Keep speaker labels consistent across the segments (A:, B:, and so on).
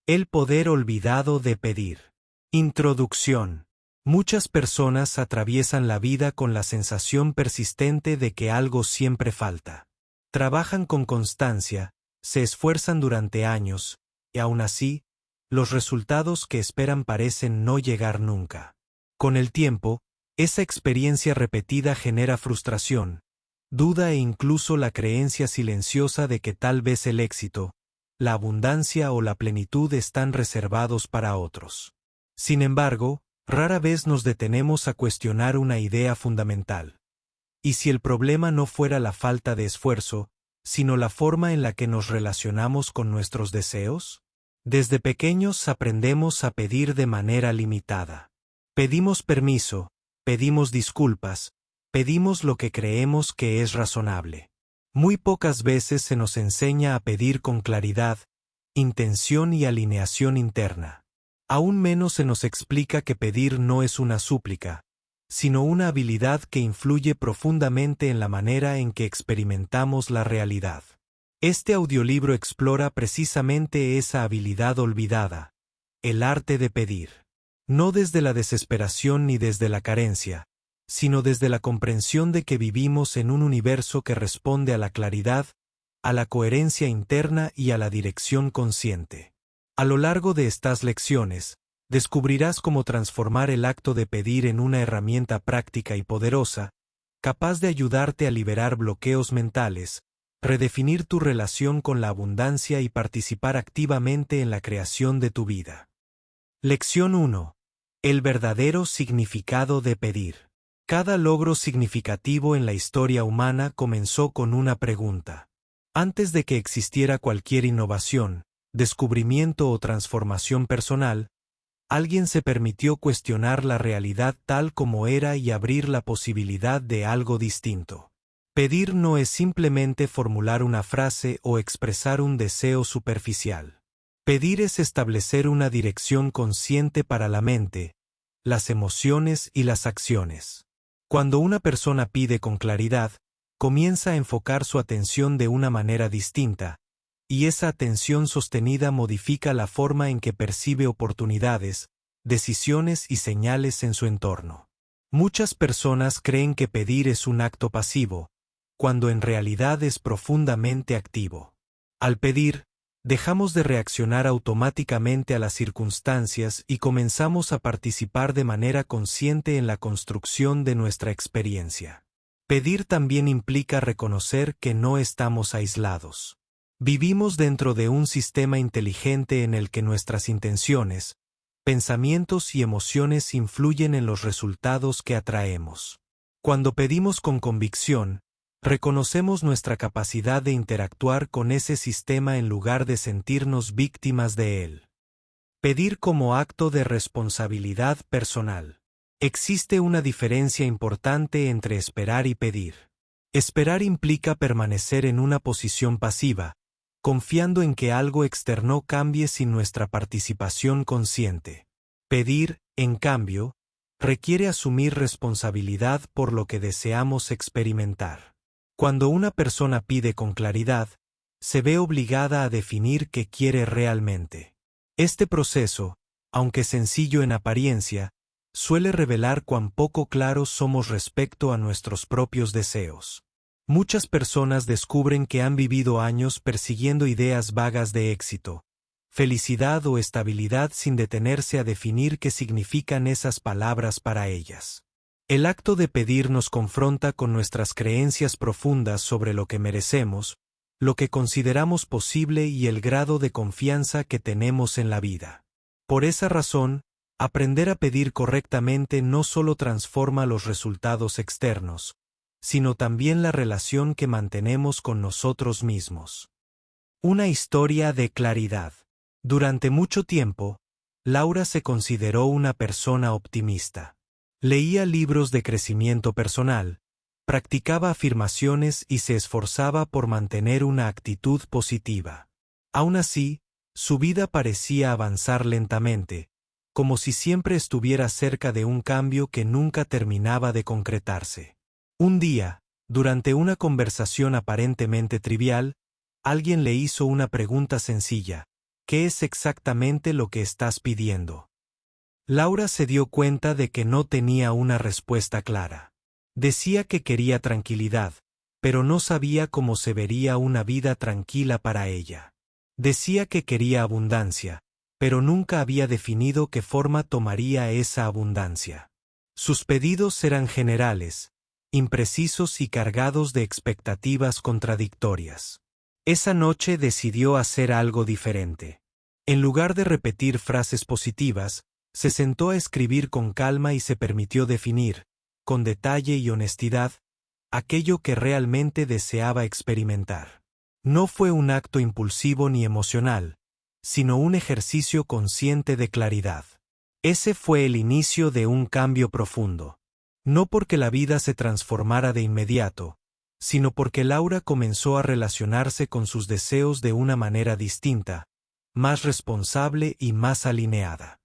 A: El poder olvidado de pedir. Introducción. Muchas personas atraviesan la vida con la sensación persistente de que algo siempre falta. Trabajan con constancia, se esfuerzan durante años, y aún así, los resultados que esperan parecen no llegar nunca. Con el tiempo, esa experiencia repetida genera frustración, duda e incluso la creencia silenciosa de que tal vez el éxito, la abundancia o la plenitud están reservados para otros. Sin embargo, rara vez nos detenemos a cuestionar una idea fundamental. ¿Y si el problema no fuera la falta de esfuerzo, sino la forma en la que nos relacionamos con nuestros deseos? Desde pequeños aprendemos a pedir de manera limitada. Pedimos permiso, pedimos disculpas, pedimos lo que creemos que es razonable. Muy pocas veces se nos enseña a pedir con claridad, intención y alineación interna. Aún menos se nos explica que pedir no es una súplica, sino una habilidad que influye profundamente en la manera en que experimentamos la realidad. Este audiolibro explora precisamente esa habilidad olvidada, el arte de pedir. No desde la desesperación ni desde la carencia, sino desde la comprensión de que vivimos en un universo que responde a la claridad, a la coherencia interna y a la dirección consciente. A lo largo de estas lecciones, descubrirás cómo transformar el acto de pedir en una herramienta práctica y poderosa, capaz de ayudarte a liberar bloqueos mentales, redefinir tu relación con la abundancia y participar activamente en la creación de tu vida. Lección 1. El verdadero significado de pedir. Cada logro significativo en la historia humana comenzó con una pregunta. Antes de que existiera cualquier innovación, descubrimiento o transformación personal, alguien se permitió cuestionar la realidad tal como era y abrir la posibilidad de algo distinto. Pedir no es simplemente formular una frase o expresar un deseo superficial. Pedir es establecer una dirección consciente para la mente, las emociones y las acciones. Cuando una persona pide con claridad, comienza a enfocar su atención de una manera distinta, y esa atención sostenida modifica la forma en que percibe oportunidades, decisiones y señales en su entorno. Muchas personas creen que pedir es un acto pasivo, cuando en realidad es profundamente activo. Al pedir, dejamos de reaccionar automáticamente a las circunstancias y comenzamos a participar de manera consciente en la construcción de nuestra experiencia. Pedir también implica reconocer que no estamos aislados. Vivimos dentro de un sistema inteligente en el que nuestras intenciones, pensamientos y emociones influyen en los resultados que atraemos. Cuando pedimos con convicción, reconocemos nuestra capacidad de interactuar con ese sistema en lugar de sentirnos víctimas de él. Pedir como acto de responsabilidad personal. Existe una diferencia importante entre esperar y pedir. Esperar implica permanecer en una posición pasiva, confiando en que algo externo cambie sin nuestra participación consciente. Pedir, en cambio, requiere asumir responsabilidad por lo que deseamos experimentar. Cuando una persona pide con claridad, se ve obligada a definir qué quiere realmente. Este proceso, aunque sencillo en apariencia, suele revelar cuán poco claros somos respecto a nuestros propios deseos. Muchas personas descubren que han vivido años persiguiendo ideas vagas de éxito, felicidad o estabilidad sin detenerse a definir qué significan esas palabras para ellas. El acto de pedir nos confronta con nuestras creencias profundas sobre lo que merecemos, lo que consideramos posible y el grado de confianza que tenemos en la vida. Por esa razón, aprender a pedir correctamente no solo transforma los resultados externos, sino también la relación que mantenemos con nosotros mismos. Una historia de claridad. Durante mucho tiempo, Laura se consideró una persona optimista. Leía libros de crecimiento personal, practicaba afirmaciones y se esforzaba por mantener una actitud positiva. Aún así, su vida parecía avanzar lentamente, como si siempre estuviera cerca de un cambio que nunca terminaba de concretarse. Un día, durante una conversación aparentemente trivial, alguien le hizo una pregunta sencilla: ¿qué es exactamente lo que estás pidiendo? Laura se dio cuenta de que no tenía una respuesta clara. Decía que quería tranquilidad, pero no sabía cómo se vería una vida tranquila para ella. Decía que quería abundancia, pero nunca había definido qué forma tomaría esa abundancia. Sus pedidos eran generales, imprecisos y cargados de expectativas contradictorias. Esa noche decidió hacer algo diferente. En lugar de repetir frases positivas, se sentó a escribir con calma y se permitió definir, con detalle y honestidad, aquello que realmente deseaba experimentar. No fue un acto impulsivo ni emocional, sino un ejercicio consciente de claridad. Ese fue el inicio de un cambio profundo. No porque la vida se transformara de inmediato, sino porque Laura comenzó a relacionarse con sus deseos de una manera distinta, más responsable y más alineada.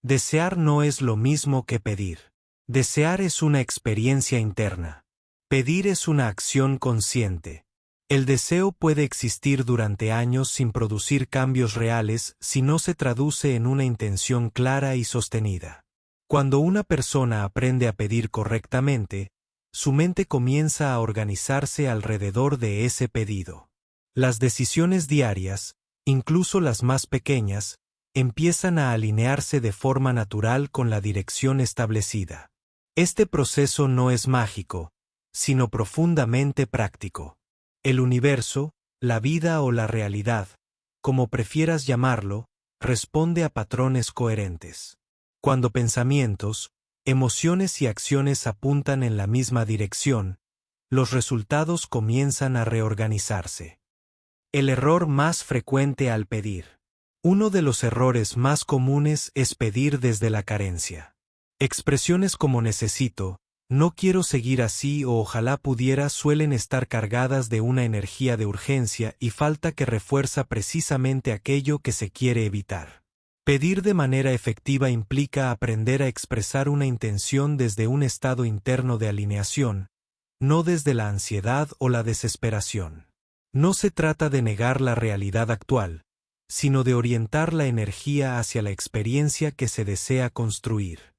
A: Desear no es lo mismo que pedir. Desear es una experiencia interna. Pedir es una acción consciente. El deseo puede existir durante años sin producir cambios reales si no se traduce en una intención clara y sostenida. Cuando una persona aprende a pedir correctamente, su mente comienza a organizarse alrededor de ese pedido. Las decisiones diarias, incluso las más pequeñas, empiezan a alinearse de forma natural con la dirección establecida. Este proceso no es mágico, sino profundamente práctico. El universo, la vida o la realidad, como prefieras llamarlo, responde a patrones coherentes. Cuando pensamientos, emociones y acciones apuntan en la misma dirección, los resultados comienzan a reorganizarse. El error más frecuente al pedir. Uno de los errores más comunes es pedir desde la carencia. Expresiones como necesito, no quiero seguir así o ojalá pudiera suelen estar cargadas de una energía de urgencia y falta que refuerza precisamente aquello que se quiere evitar. Pedir de manera efectiva implica aprender a expresar una intención desde un estado interno de alineación, no desde la ansiedad o la desesperación. No se trata de negar la realidad actual, sino de orientar la energía hacia la experiencia que se desea construir.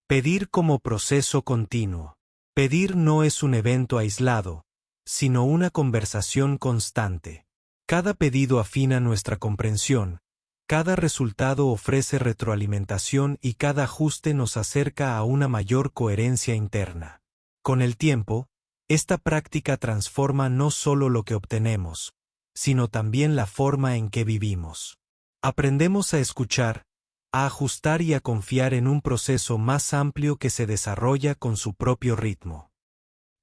A: Pedir como proceso continuo. Pedir no es un evento aislado, sino una conversación constante. Cada pedido afina nuestra comprensión, cada resultado ofrece retroalimentación y cada ajuste nos acerca a una mayor coherencia interna. Con el tiempo, esta práctica transforma no solo lo que obtenemos, sino también la forma en que vivimos. Aprendemos a escuchar, a ajustar y a confiar en un proceso más amplio que se desarrolla con su propio ritmo.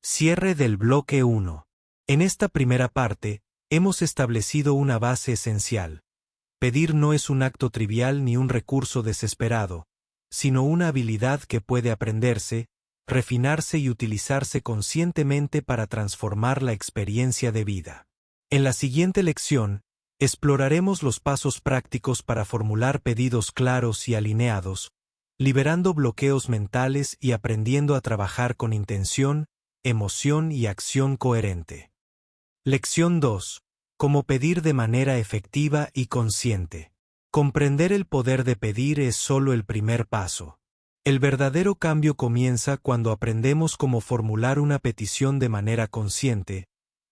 A: Cierre del bloque 1. En esta primera parte, hemos establecido una base esencial. Pedir no es un acto trivial ni un recurso desesperado, sino una habilidad que puede aprenderse, refinarse y utilizarse conscientemente para transformar la experiencia de vida. En la siguiente lección, exploraremos los pasos prácticos para formular pedidos claros y alineados, liberando bloqueos mentales y aprendiendo a trabajar con intención, emoción y acción coherente. Lección 2. Cómo pedir de manera efectiva y consciente. Comprender el poder de pedir es solo el primer paso. El verdadero cambio comienza cuando aprendemos cómo formular una petición de manera consciente,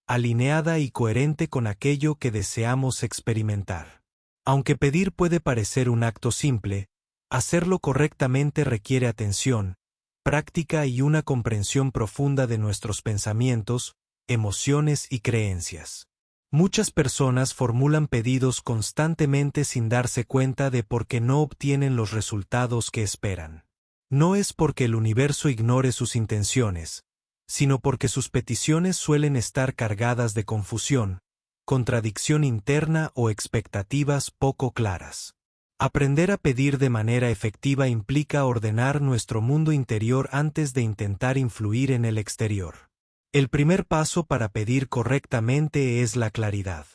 A: alineada y coherente con aquello que deseamos experimentar. Aunque pedir puede parecer un acto simple, hacerlo correctamente requiere atención, práctica y una comprensión profunda de nuestros pensamientos, emociones y creencias. Muchas personas formulan pedidos constantemente sin darse cuenta de por qué no obtienen los resultados que esperan. No es porque el universo ignore sus intenciones, sino porque sus peticiones suelen estar cargadas de confusión, contradicción interna o expectativas poco claras. Aprender a pedir de manera efectiva implica ordenar nuestro mundo interior antes de intentar influir en el exterior. El primer paso para pedir correctamente es la claridad.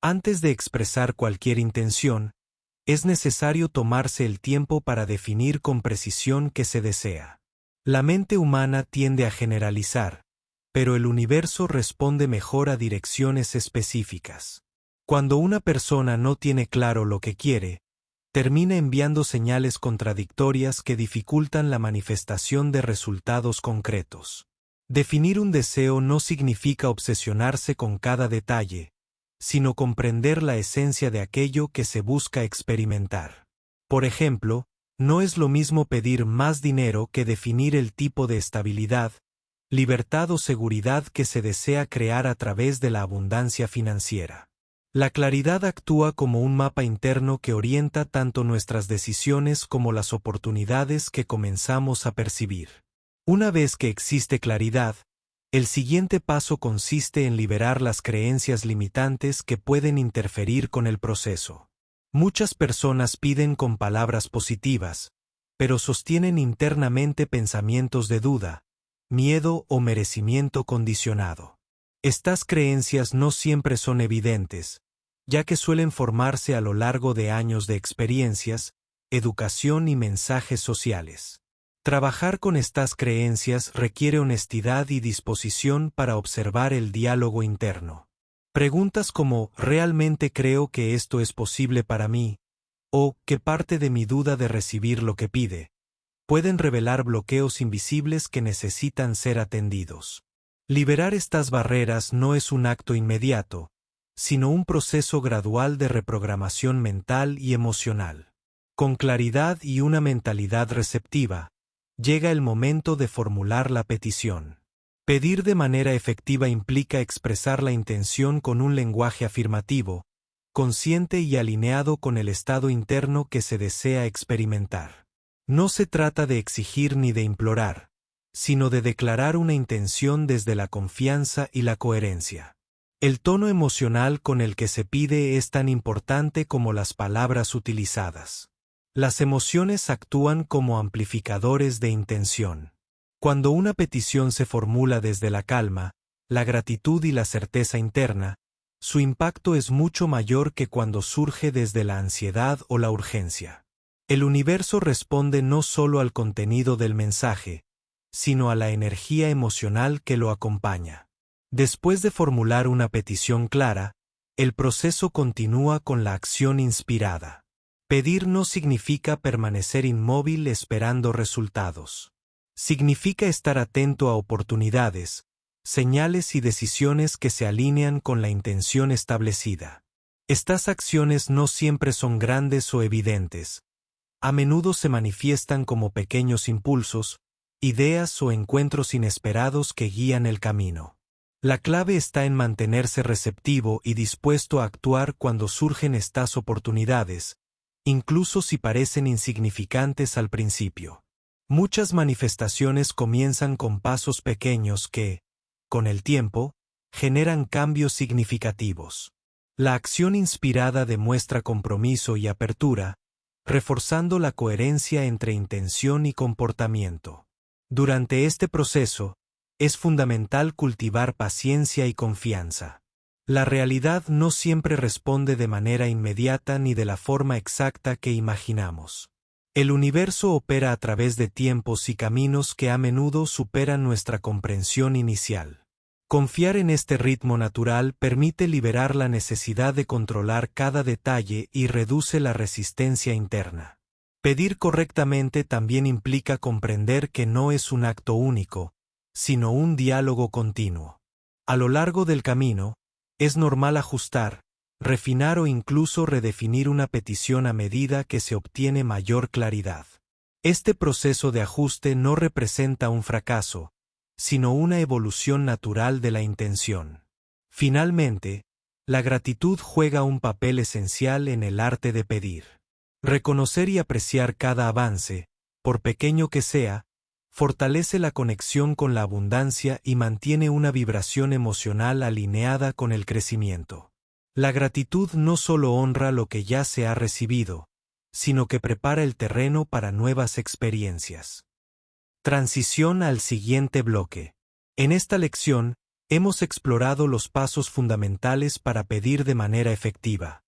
A: Antes de expresar cualquier intención, es necesario tomarse el tiempo para definir con precisión qué se desea. La mente humana tiende a generalizar, pero el universo responde mejor a direcciones específicas. Cuando una persona no tiene claro lo que quiere, termina enviando señales contradictorias que dificultan la manifestación de resultados concretos. Definir un deseo no significa obsesionarse con cada detalle, sino comprender la esencia de aquello que se busca experimentar. Por ejemplo, no es lo mismo pedir más dinero que definir el tipo de estabilidad, libertad o seguridad que se desea crear a través de la abundancia financiera. La claridad actúa como un mapa interno que orienta tanto nuestras decisiones como las oportunidades que comenzamos a percibir. Una vez que existe claridad, el siguiente paso consiste en liberar las creencias limitantes que pueden interferir con el proceso. Muchas personas piden con palabras positivas, pero sostienen internamente pensamientos de duda, miedo o merecimiento condicionado. Estas creencias no siempre son evidentes, ya que suelen formarse a lo largo de años de experiencias, educación y mensajes sociales. Trabajar con estas creencias requiere honestidad y disposición para observar el diálogo interno. Preguntas como ¿realmente creo que esto es posible para mí? O ¿qué parte de mi duda de recibir lo que pide? Pueden revelar bloqueos invisibles que necesitan ser atendidos. Liberar estas barreras no es un acto inmediato, sino un proceso gradual de reprogramación mental y emocional. Con claridad y una mentalidad receptiva, llega el momento de formular la petición. Pedir de manera efectiva implica expresar la intención con un lenguaje afirmativo, consciente y alineado con el estado interno que se desea experimentar. No se trata de exigir ni de implorar, sino de declarar una intención desde la confianza y la coherencia. El tono emocional con el que se pide es tan importante como las palabras utilizadas. Las emociones actúan como amplificadores de intención. Cuando una petición se formula desde la calma, la gratitud y la certeza interna, su impacto es mucho mayor que cuando surge desde la ansiedad o la urgencia. El universo responde no solo al contenido del mensaje, sino a la energía emocional que lo acompaña. Después de formular una petición clara, el proceso continúa con la acción inspirada. Pedir no significa permanecer inmóvil esperando resultados. Significa estar atento a oportunidades, señales y decisiones que se alinean con la intención establecida. Estas acciones no siempre son grandes o evidentes. A menudo se manifiestan como pequeños impulsos, ideas o encuentros inesperados que guían el camino. La clave está en mantenerse receptivo y dispuesto a actuar cuando surgen estas oportunidades, incluso si parecen insignificantes al principio. Muchas manifestaciones comienzan con pasos pequeños que, con el tiempo, generan cambios significativos. La acción inspirada demuestra compromiso y apertura, reforzando la coherencia entre intención y comportamiento. Durante este proceso, es fundamental cultivar paciencia y confianza. La realidad no siempre responde de manera inmediata ni de la forma exacta que imaginamos. El universo opera a través de tiempos y caminos que a menudo superan nuestra comprensión inicial. Confiar en este ritmo natural permite liberar la necesidad de controlar cada detalle y reduce la resistencia interna. Pedir correctamente también implica comprender que no es un acto único, sino un diálogo continuo. A lo largo del camino, es normal ajustar, refinar o incluso redefinir una petición a medida que se obtiene mayor claridad. Este proceso de ajuste no representa un fracaso, sino una evolución natural de la intención. Finalmente, la gratitud juega un papel esencial en el arte de pedir. Reconocer y apreciar cada avance, por pequeño que sea, fortalece la conexión con la abundancia y mantiene una vibración emocional alineada con el crecimiento. La gratitud no solo honra lo que ya se ha recibido, sino que prepara el terreno para nuevas experiencias. Transición al siguiente bloque. En esta lección, hemos explorado los pasos fundamentales para pedir de manera efectiva.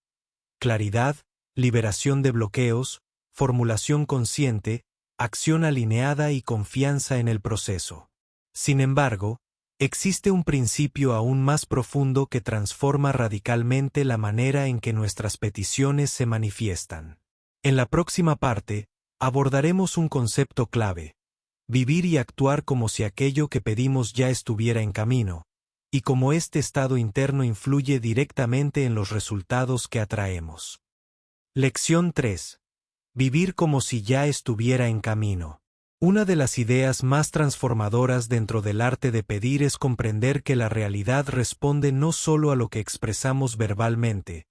A: Claridad, liberación de bloqueos, formulación consciente, acción alineada y confianza en el proceso. Sin embargo, existe un principio aún más profundo que transforma radicalmente la manera en que nuestras peticiones se manifiestan. En la próxima parte, abordaremos un concepto clave: vivir y actuar como si aquello que pedimos ya estuviera en camino, y cómo este estado interno influye directamente en los resultados que atraemos. Lección 3. Vivir como si ya estuviera en camino. Una de las ideas más transformadoras dentro del arte de pedir es comprender que la realidad responde no solo a lo que expresamos verbalmente,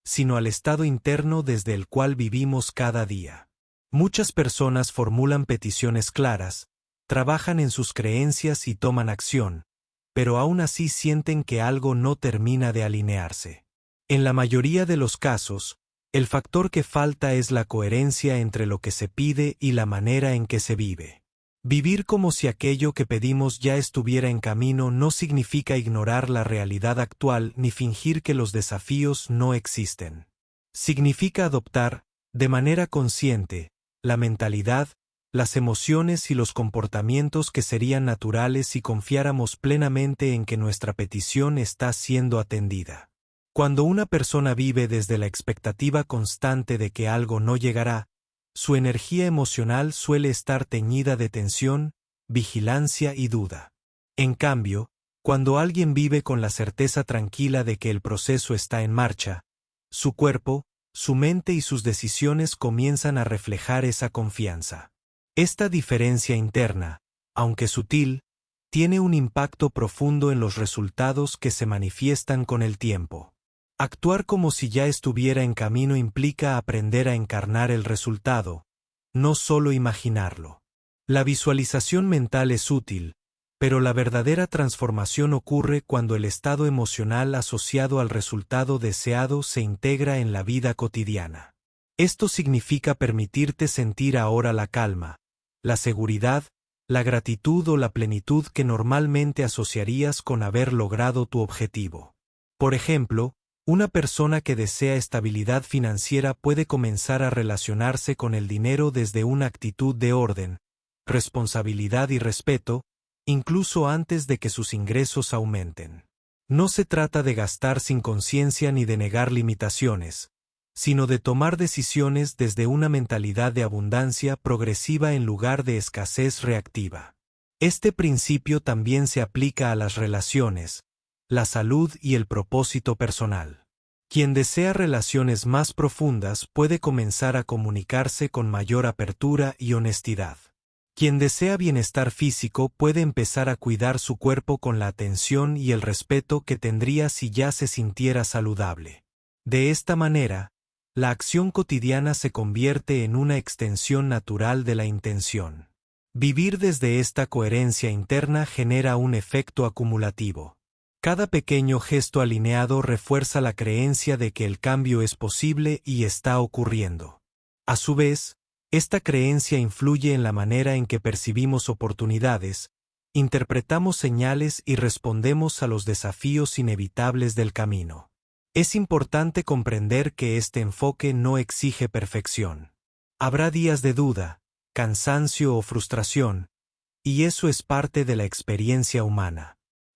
A: sino al estado interno desde el cual vivimos cada día. Muchas personas formulan peticiones claras, trabajan en sus creencias y toman acción, pero aún así sienten que algo no termina de alinearse. En la mayoría de los casos, el factor que falta es la coherencia entre lo que se pide y la manera en que se vive. Vivir como si aquello que pedimos ya estuviera en camino no significa ignorar la realidad actual ni fingir que los desafíos no existen. Significa adoptar, de manera consciente, la mentalidad, las emociones y los comportamientos que serían naturales si confiáramos plenamente en que nuestra petición está siendo atendida. Cuando una persona vive desde la expectativa constante de que algo no llegará, su energía emocional suele estar teñida de tensión, vigilancia y duda. En cambio, cuando alguien vive con la certeza tranquila de que el proceso está en marcha, su cuerpo, su mente y sus decisiones comienzan a reflejar esa confianza. Esta diferencia interna, aunque sutil, tiene un impacto profundo en los resultados que se manifiestan con el tiempo. Actuar como si ya estuviera en camino implica aprender a encarnar el resultado, no solo imaginarlo. La visualización mental es útil, pero la verdadera transformación ocurre cuando el estado emocional asociado al resultado deseado se integra en la vida cotidiana. Esto significa permitirte sentir ahora la calma, la seguridad, la gratitud o la plenitud que normalmente asociarías con haber logrado tu objetivo. Por ejemplo, una persona que desea estabilidad financiera puede comenzar a relacionarse con el dinero desde una actitud de orden, responsabilidad y respeto, incluso antes de que sus ingresos aumenten. No se trata de gastar sin conciencia ni de negar limitaciones, sino de tomar decisiones desde una mentalidad de abundancia progresiva en lugar de escasez reactiva. Este principio también se aplica a las relaciones, la salud y el propósito personal. Quien desea relaciones más profundas puede comenzar a comunicarse con mayor apertura y honestidad. Quien desea bienestar físico puede empezar a cuidar su cuerpo con la atención y el respeto que tendría si ya se sintiera saludable. De esta manera, la acción cotidiana se convierte en una extensión natural de la intención. Vivir desde esta coherencia interna genera un efecto acumulativo. Cada pequeño gesto alineado refuerza la creencia de que el cambio es posible y está ocurriendo. A su vez, esta creencia influye en la manera en que percibimos oportunidades, interpretamos señales y respondemos a los desafíos inevitables del camino. Es importante comprender que este enfoque no exige perfección. Habrá días de duda, cansancio o frustración, y eso es parte de la experiencia humana.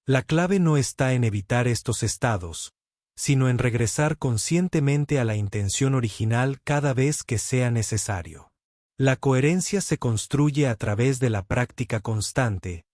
A: La clave no está en evitar estos estados, sino en regresar conscientemente a la intención original cada vez que sea necesario. La coherencia se construye a través de la práctica constante,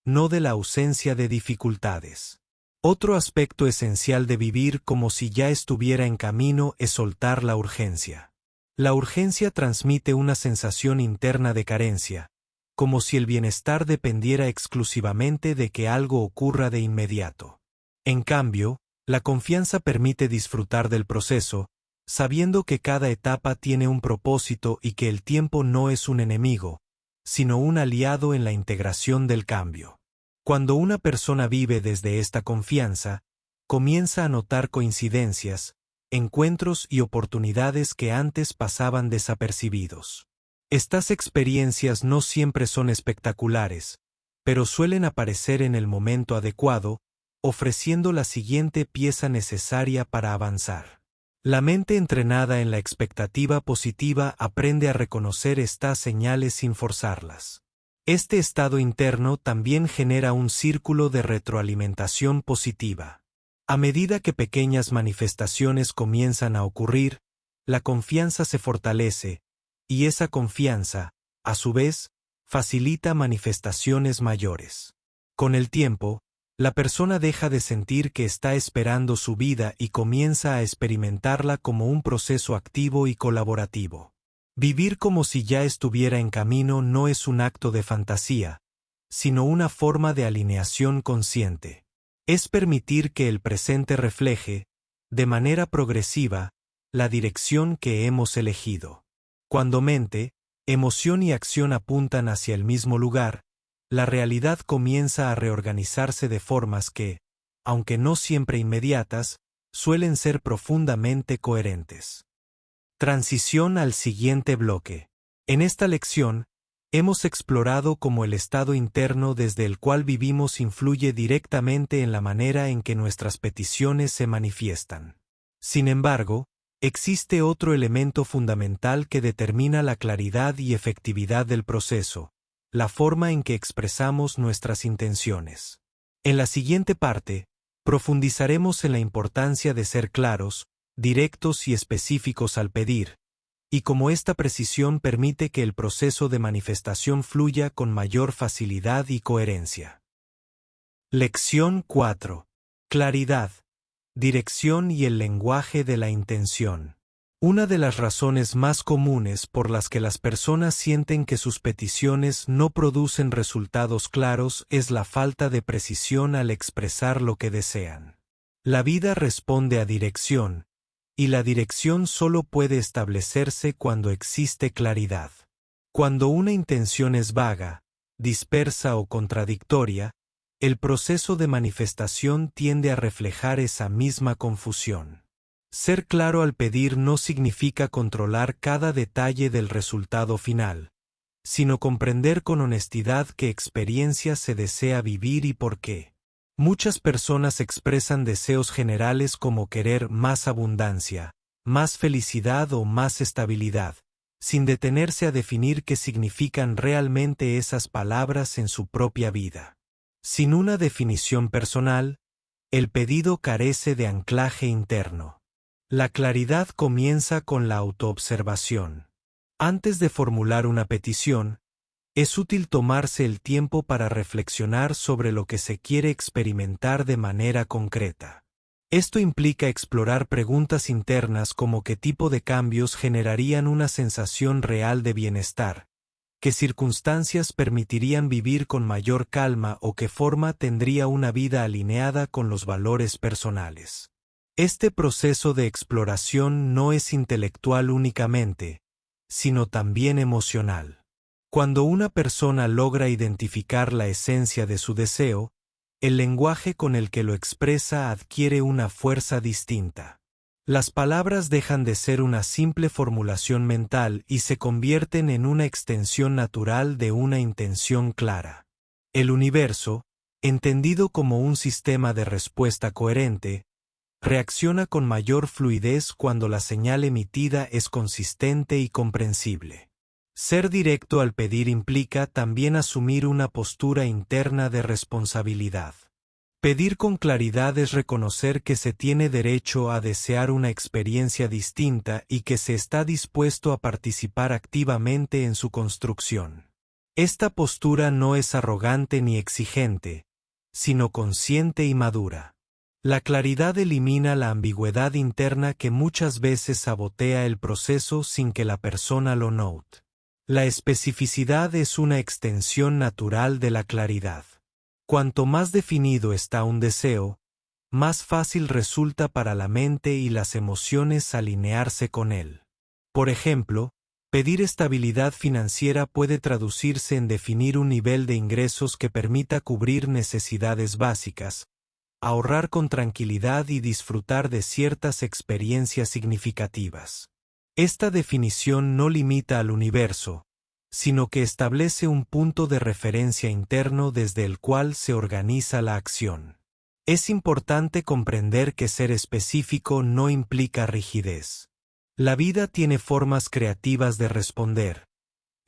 A: no de la ausencia de dificultades. Otro aspecto esencial de vivir como si ya estuviera en camino es soltar la urgencia. La urgencia transmite una sensación interna de carencia, como si el bienestar dependiera exclusivamente de que algo ocurra de inmediato. En cambio, la confianza permite disfrutar del proceso, sabiendo que cada etapa tiene un propósito y que el tiempo no es un enemigo, sino un aliado en la integración del cambio. Cuando una persona vive desde esta confianza, comienza a notar coincidencias, encuentros y oportunidades que antes pasaban desapercibidos. Estas experiencias no siempre son espectaculares, pero suelen aparecer en el momento adecuado, ofreciendo la siguiente pieza necesaria para avanzar. La mente entrenada en la expectativa positiva aprende a reconocer estas señales sin forzarlas. Este estado interno también genera un círculo de retroalimentación positiva. A medida que pequeñas manifestaciones comienzan a ocurrir, la confianza se fortalece, y esa confianza, a su vez, facilita manifestaciones mayores. Con el tiempo, la persona deja de sentir que está esperando su vida y comienza a experimentarla como un proceso activo y colaborativo. Vivir como si ya estuviera en camino no es un acto de fantasía, sino una forma de alineación consciente. Es permitir que el presente refleje, de manera progresiva, la dirección que hemos elegido. Cuando mente, emoción y acción apuntan hacia el mismo lugar, la realidad comienza a reorganizarse de formas que, aunque no siempre inmediatas, suelen ser profundamente coherentes. Transición al siguiente bloque. En esta lección, hemos explorado cómo el estado interno desde el cual vivimos influye directamente en la manera en que nuestras peticiones se manifiestan. Sin embargo, existe otro elemento fundamental que determina la claridad y efectividad del proceso: la forma en que expresamos nuestras intenciones. En la siguiente parte, profundizaremos en la importancia de ser claros, directos y específicos al pedir, y cómo esta precisión permite que el proceso de manifestación fluya con mayor facilidad y coherencia. Lección 4. Claridad, dirección y el lenguaje de la intención. Una de las razones más comunes por las que las personas sienten que sus peticiones no producen resultados claros es la falta de precisión al expresar lo que desean. La vida responde a dirección, y la dirección solo puede establecerse cuando existe claridad. Cuando una intención es vaga, dispersa o contradictoria, el proceso de manifestación tiende a reflejar esa misma confusión. Ser claro al pedir no significa controlar cada detalle del resultado final, sino comprender con honestidad qué experiencia se desea vivir y por qué. Muchas personas expresan deseos generales como querer más abundancia, más felicidad o más estabilidad, sin detenerse a definir qué significan realmente esas palabras en su propia vida. Sin una definición personal, el pedido carece de anclaje interno. La claridad comienza con la autoobservación. Antes de formular una petición, es útil tomarse el tiempo para reflexionar sobre lo que se quiere experimentar de manera concreta. Esto implica explorar preguntas internas como qué tipo de cambios generarían una sensación real de bienestar, qué circunstancias permitirían vivir con mayor calma o qué forma tendría una vida alineada con los valores personales. Este proceso de exploración no es intelectual únicamente, sino también emocional. Cuando una persona logra identificar la esencia de su deseo, el lenguaje con el que lo expresa adquiere una fuerza distinta. Las palabras dejan de ser una simple formulación mental y se convierten en una extensión natural de una intención clara. El universo, entendido como un sistema de respuesta coherente, reacciona con mayor fluidez cuando la señal emitida es consistente y comprensible. Ser directo al pedir implica también asumir una postura interna de responsabilidad. Pedir con claridad es reconocer que se tiene derecho a desear una experiencia distinta y que se está dispuesto a participar activamente en su construcción. Esta postura no es arrogante ni exigente, sino consciente y madura. La claridad elimina la ambigüedad interna que muchas veces sabotea el proceso sin que la persona lo note. La especificidad es una extensión natural de la claridad. Cuanto más definido está un deseo, más fácil resulta para la mente y las emociones alinearse con él. Por ejemplo, pedir estabilidad financiera puede traducirse en definir un nivel de ingresos que permita cubrir necesidades básicas, ahorrar con tranquilidad y disfrutar de ciertas experiencias significativas. Esta definición no limita al universo, sino que establece un punto de referencia interno desde el cual se organiza la acción. Es importante comprender que ser específico no implica rigidez. La vida tiene formas creativas de responder,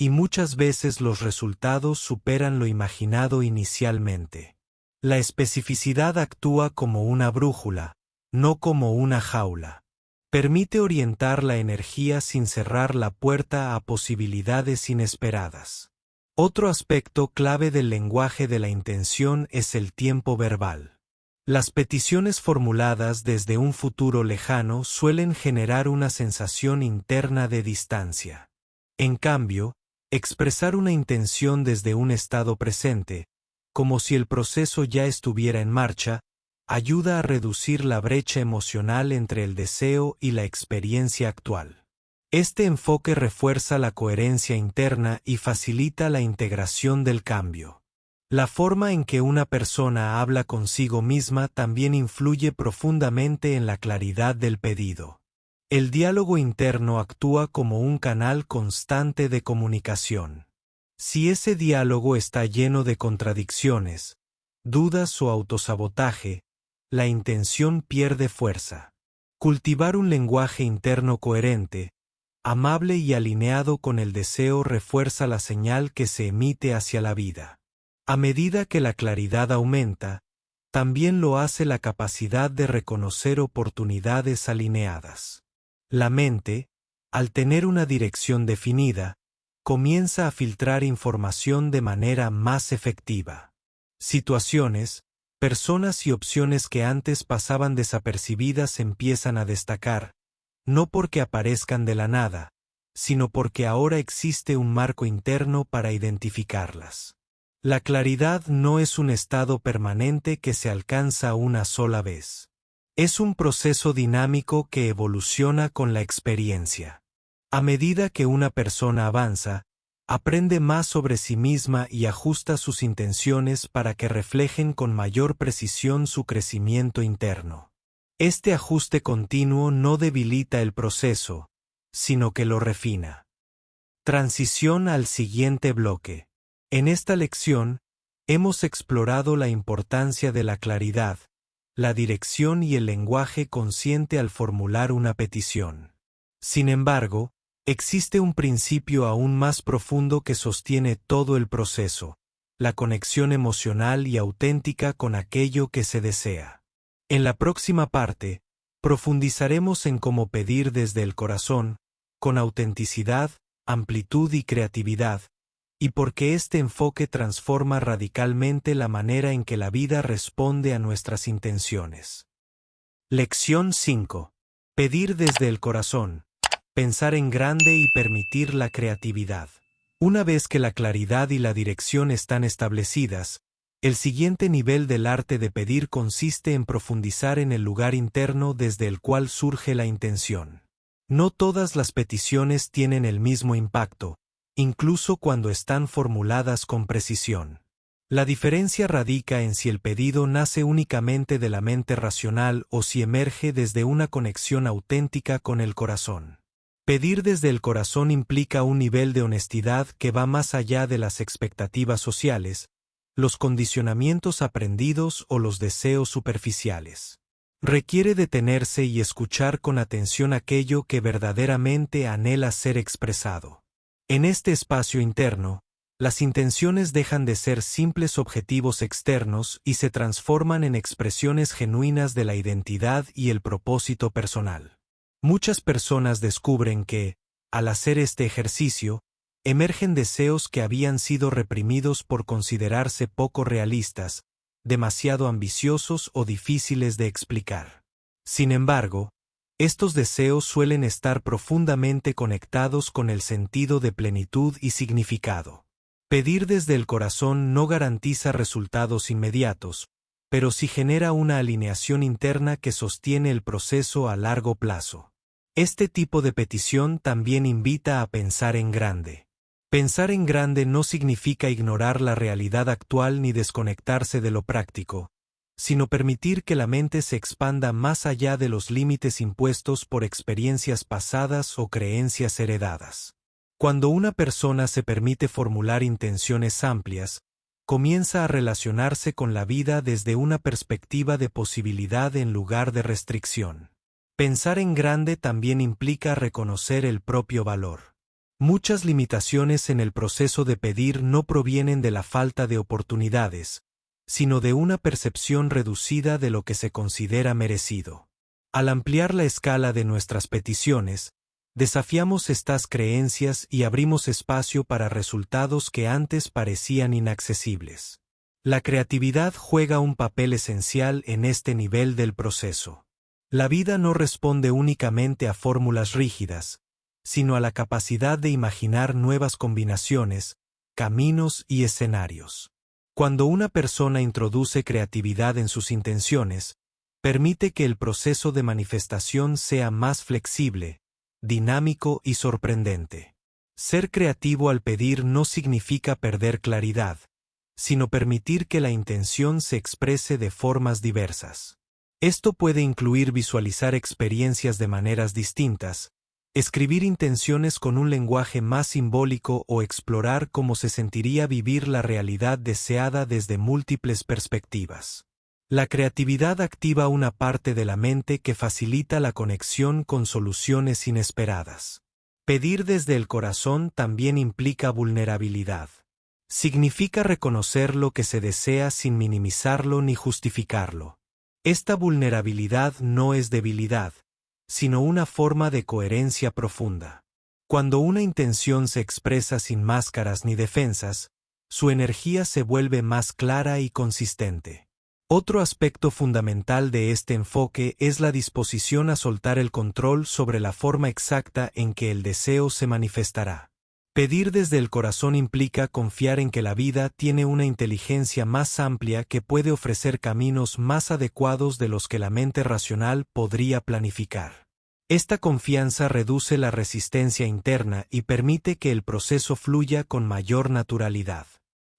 A: y muchas veces los resultados superan lo imaginado inicialmente. La especificidad actúa como una brújula, no como una jaula. Permite orientar la energía sin cerrar la puerta a posibilidades inesperadas. Otro aspecto clave del lenguaje de la intención es el tiempo verbal. Las peticiones formuladas desde un futuro lejano suelen generar una sensación interna de distancia. En cambio, expresar una intención desde un estado presente, como si el proceso ya estuviera en marcha, ayuda a reducir la brecha emocional entre el deseo y la experiencia actual. Este enfoque refuerza la coherencia interna y facilita la integración del cambio. La forma en que una persona habla consigo misma también influye profundamente en la claridad del pedido. El diálogo interno actúa como un canal constante de comunicación. Si ese diálogo está lleno de contradicciones, dudas o autosabotaje, la intención pierde fuerza. Cultivar un lenguaje interno coherente, amable y alineado con el deseo refuerza la señal que se emite hacia la vida. A medida que la claridad aumenta, también lo hace la capacidad de reconocer oportunidades alineadas. La mente, al tener una dirección definida, comienza a filtrar información de manera más efectiva. Situaciones, personas y opciones que antes pasaban desapercibidas empiezan a destacar, no porque aparezcan de la nada, sino porque ahora existe un marco interno para identificarlas. La claridad no es un estado permanente que se alcanza una sola vez. Es un proceso dinámico que evoluciona con la experiencia. A medida que una persona avanza, aprende más sobre sí misma y ajusta sus intenciones para que reflejen con mayor precisión su crecimiento interno. Este ajuste continuo no debilita el proceso, sino que lo refina. Transición al siguiente bloque. En esta lección, hemos explorado la importancia de la claridad, la dirección y el lenguaje consciente al formular una petición. Sin embargo, existe un principio aún más profundo que sostiene todo el proceso, la conexión emocional y auténtica con aquello que se desea. En la próxima parte, profundizaremos en cómo pedir desde el corazón, con autenticidad, amplitud y creatividad, y por qué este enfoque transforma radicalmente la manera en que la vida responde a nuestras intenciones. Lección 5. Pedir desde el corazón. Pensar en grande y permitir la creatividad. Una vez que la claridad y la dirección están establecidas, el siguiente nivel del arte de pedir consiste en profundizar en el lugar interno desde el cual surge la intención. No todas las peticiones tienen el mismo impacto, incluso cuando están formuladas con precisión. La diferencia radica en si el pedido nace únicamente de la mente racional o si emerge desde una conexión auténtica con el corazón. Pedir desde el corazón implica un nivel de honestidad que va más allá de las expectativas sociales, los condicionamientos aprendidos o los deseos superficiales. Requiere detenerse y escuchar con atención aquello que verdaderamente anhela ser expresado. En este espacio interno, las intenciones dejan de ser simples objetivos externos y se transforman en expresiones genuinas de la identidad y el propósito personal. Muchas personas descubren que, al hacer este ejercicio, emergen deseos que habían sido reprimidos por considerarse poco realistas, demasiado ambiciosos o difíciles de explicar. Sin embargo, estos deseos suelen estar profundamente conectados con el sentido de plenitud y significado. Pedir desde el corazón no garantiza resultados inmediatos, pero sí genera una alineación interna que sostiene el proceso a largo plazo. Este tipo de petición también invita a pensar en grande. Pensar en grande no significa ignorar la realidad actual ni desconectarse de lo práctico, sino permitir que la mente se expanda más allá de los límites impuestos por experiencias pasadas o creencias heredadas. Cuando una persona se permite formular intenciones amplias, comienza a relacionarse con la vida desde una perspectiva de posibilidad en lugar de restricción. Pensar en grande también implica reconocer el propio valor. Muchas limitaciones en el proceso de pedir no provienen de la falta de oportunidades, sino de una percepción reducida de lo que se considera merecido. Al ampliar la escala de nuestras peticiones, desafiamos estas creencias y abrimos espacio para resultados que antes parecían inaccesibles. La creatividad juega un papel esencial en este nivel del proceso. La vida no responde únicamente a fórmulas rígidas, sino a la capacidad de imaginar nuevas combinaciones, caminos y escenarios. Cuando una persona introduce creatividad en sus intenciones, permite que el proceso de manifestación sea más flexible, dinámico y sorprendente. Ser creativo al pedir no significa perder claridad, sino permitir que la intención se exprese de formas diversas. Esto puede incluir visualizar experiencias de maneras distintas, escribir intenciones con un lenguaje más simbólico o explorar cómo se sentiría vivir la realidad deseada desde múltiples perspectivas. La creatividad activa una parte de la mente que facilita la conexión con soluciones inesperadas. Pedir desde el corazón también implica vulnerabilidad. Significa reconocer lo que se desea sin minimizarlo ni justificarlo. Esta vulnerabilidad no es debilidad, sino una forma de coherencia profunda. Cuando una intención se expresa sin máscaras ni defensas, su energía se vuelve más clara y consistente. Otro aspecto fundamental de este enfoque es la disposición a soltar el control sobre la forma exacta en que el deseo se manifestará. Pedir desde el corazón implica confiar en que la vida tiene una inteligencia más amplia que puede ofrecer caminos más adecuados de los que la mente racional podría planificar. Esta confianza reduce la resistencia interna y permite que el proceso fluya con mayor naturalidad.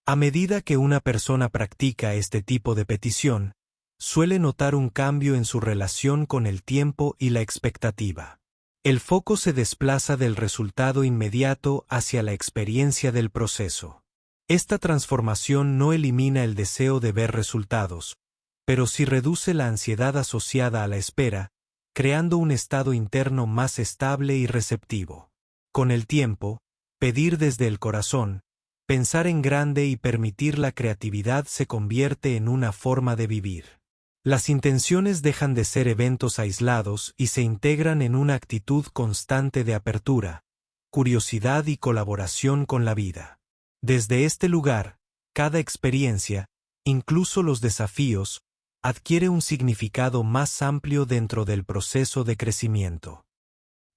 A: A medida que una persona practica este tipo de petición, suele notar un cambio en su relación con el tiempo y la expectativa. El foco se desplaza del resultado inmediato hacia la experiencia del proceso. Esta transformación no elimina el deseo de ver resultados, pero sí reduce la ansiedad asociada a la espera, creando un estado interno más estable y receptivo. Con el tiempo, pedir desde el corazón, pensar en grande y permitir la creatividad se convierte en una forma de vivir. Las intenciones dejan de ser eventos aislados y se integran en una actitud constante de apertura, curiosidad y colaboración con la vida. Desde este lugar, cada experiencia, incluso los desafíos, adquiere un significado más amplio dentro del proceso de crecimiento.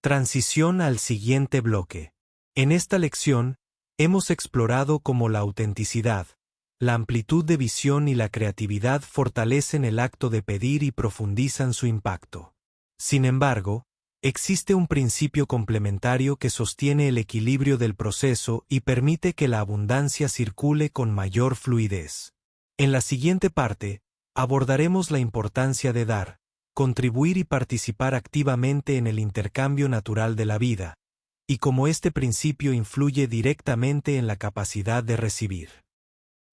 A: Transición al siguiente bloque. En esta lección, hemos explorado cómo la autenticidad, la amplitud de visión y la creatividad fortalecen el acto de pedir y profundizan su impacto. Sin embargo, existe un principio complementario que sostiene el equilibrio del proceso y permite que la abundancia circule con mayor fluidez. En la siguiente parte, abordaremos la importancia de dar, contribuir y participar activamente en el intercambio natural de la vida, y cómo este principio influye directamente en la capacidad de recibir.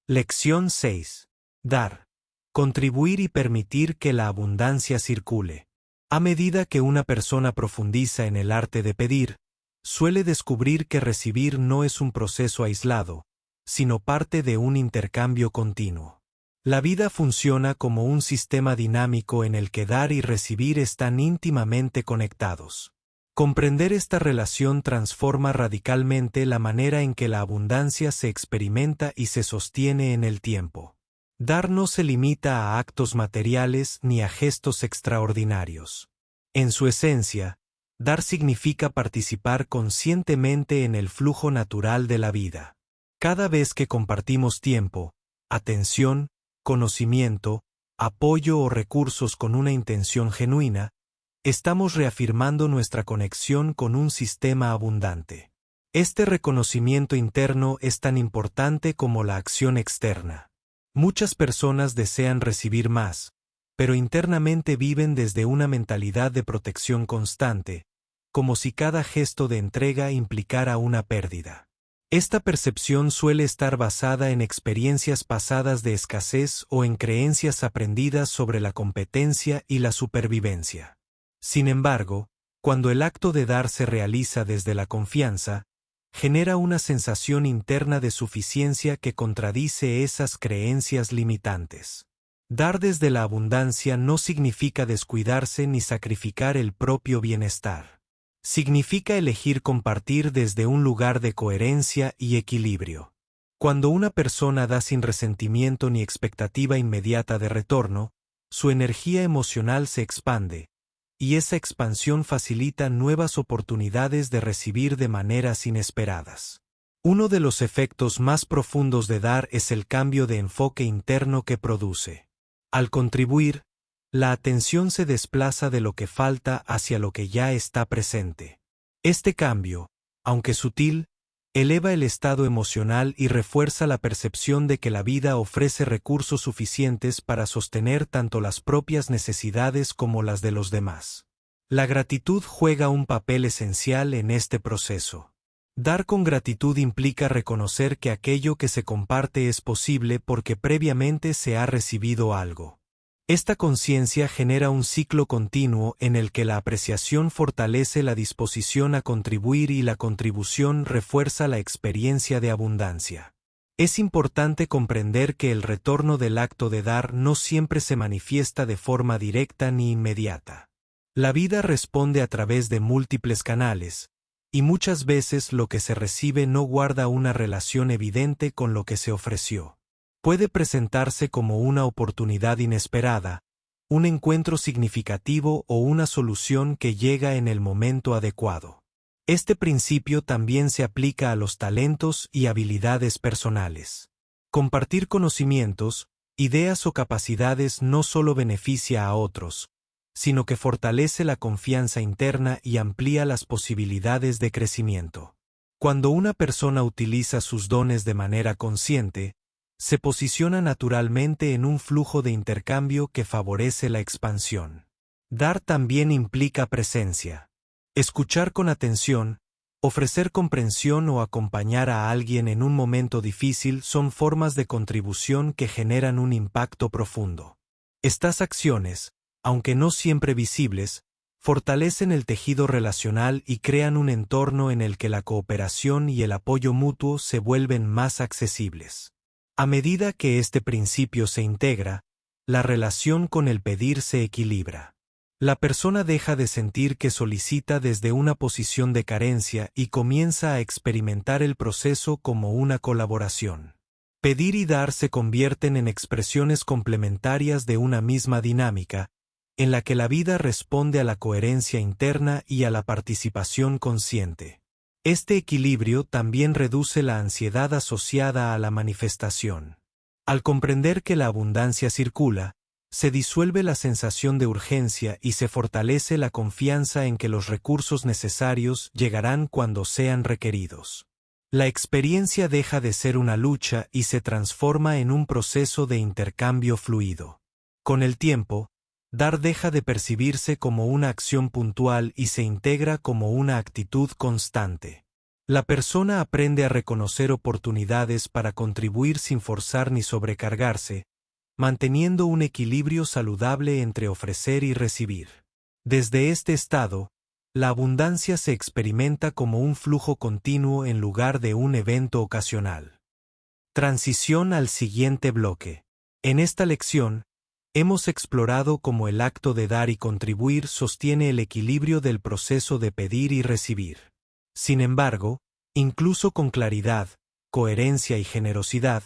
A: Lección 6. Dar, contribuir y permitir que la abundancia circule. A medida que una persona profundiza en el arte de pedir, suele descubrir que recibir no es un proceso aislado, sino parte de un intercambio continuo. La vida funciona como un sistema dinámico en el que dar y recibir están íntimamente conectados. Comprender esta relación transforma radicalmente la manera en que la abundancia se experimenta y se sostiene en el tiempo. Dar no se limita a actos materiales ni a gestos extraordinarios. En su esencia, dar significa participar conscientemente en el flujo natural de la vida. Cada vez que compartimos tiempo, atención, conocimiento, apoyo o recursos con una intención genuina, estamos reafirmando nuestra conexión con un sistema abundante. Este reconocimiento interno es tan importante como la acción externa. Muchas personas desean recibir más, pero internamente viven desde una mentalidad de protección constante, como si cada gesto de entrega implicara una pérdida. Esta percepción suele estar basada en experiencias pasadas de escasez o en creencias aprendidas sobre la competencia y la supervivencia. Sin embargo, cuando el acto de dar se realiza desde la confianza, genera una sensación interna de suficiencia que contradice esas creencias limitantes. Dar desde la abundancia no significa descuidarse ni sacrificar el propio bienestar. Significa elegir compartir desde un lugar de coherencia y equilibrio. Cuando una persona da sin resentimiento ni expectativa inmediata de retorno, su energía emocional se expande, y esa expansión facilita nuevas oportunidades de recibir de maneras inesperadas. Uno de los efectos más profundos de dar es el cambio de enfoque interno que produce. Al contribuir, la atención se desplaza de lo que falta hacia lo que ya está presente. Este cambio, aunque sutil, eleva el estado emocional y refuerza la percepción de que la vida ofrece recursos suficientes para sostener tanto las propias necesidades como las de los demás. La gratitud juega un papel esencial en este proceso. Dar con gratitud implica reconocer que aquello que se comparte es posible porque previamente se ha recibido algo. Esta conciencia genera un ciclo continuo en el que la apreciación fortalece la disposición a contribuir y la contribución refuerza la experiencia de abundancia. Es importante comprender que el retorno del acto de dar no siempre se manifiesta de forma directa ni inmediata. La vida responde a través de múltiples canales, y muchas veces lo que se recibe no guarda una relación evidente con lo que se ofreció. Puede presentarse como una oportunidad inesperada, un encuentro significativo o una solución que llega en el momento adecuado. Este principio también se aplica a los talentos y habilidades personales. Compartir conocimientos, ideas o capacidades no solo beneficia a otros, sino que fortalece la confianza interna y amplía las posibilidades de crecimiento. Cuando una persona utiliza sus dones de manera consciente, se posiciona naturalmente en un flujo de intercambio que favorece la expansión. Dar también implica presencia. Escuchar con atención, ofrecer comprensión o acompañar a alguien en un momento difícil son formas de contribución que generan un impacto profundo. Estas acciones, aunque no siempre visibles, fortalecen el tejido relacional y crean un entorno en el que la cooperación y el apoyo mutuo se vuelven más accesibles. A medida que este principio se integra, la relación con el pedir se equilibra. La persona deja de sentir que solicita desde una posición de carencia y comienza a experimentar el proceso como una colaboración. Pedir y dar se convierten en expresiones complementarias de una misma dinámica, en la que la vida responde a la coherencia interna y a la participación consciente. Este equilibrio también reduce la ansiedad asociada a la manifestación. Al comprender que la abundancia circula, se disuelve la sensación de urgencia y se fortalece la confianza en que los recursos necesarios llegarán cuando sean requeridos. La experiencia deja de ser una lucha y se transforma en un proceso de intercambio fluido. Con el tiempo, dar deja de percibirse como una acción puntual y se integra como una actitud constante. La persona aprende a reconocer oportunidades para contribuir sin forzar ni sobrecargarse, manteniendo un equilibrio saludable entre ofrecer y recibir. Desde este estado, la abundancia se experimenta como un flujo continuo en lugar de un evento ocasional. Transición al siguiente bloque. En esta lección, hemos explorado cómo el acto de dar y contribuir sostiene el equilibrio del proceso de pedir y recibir. Sin embargo, incluso con claridad, coherencia y generosidad,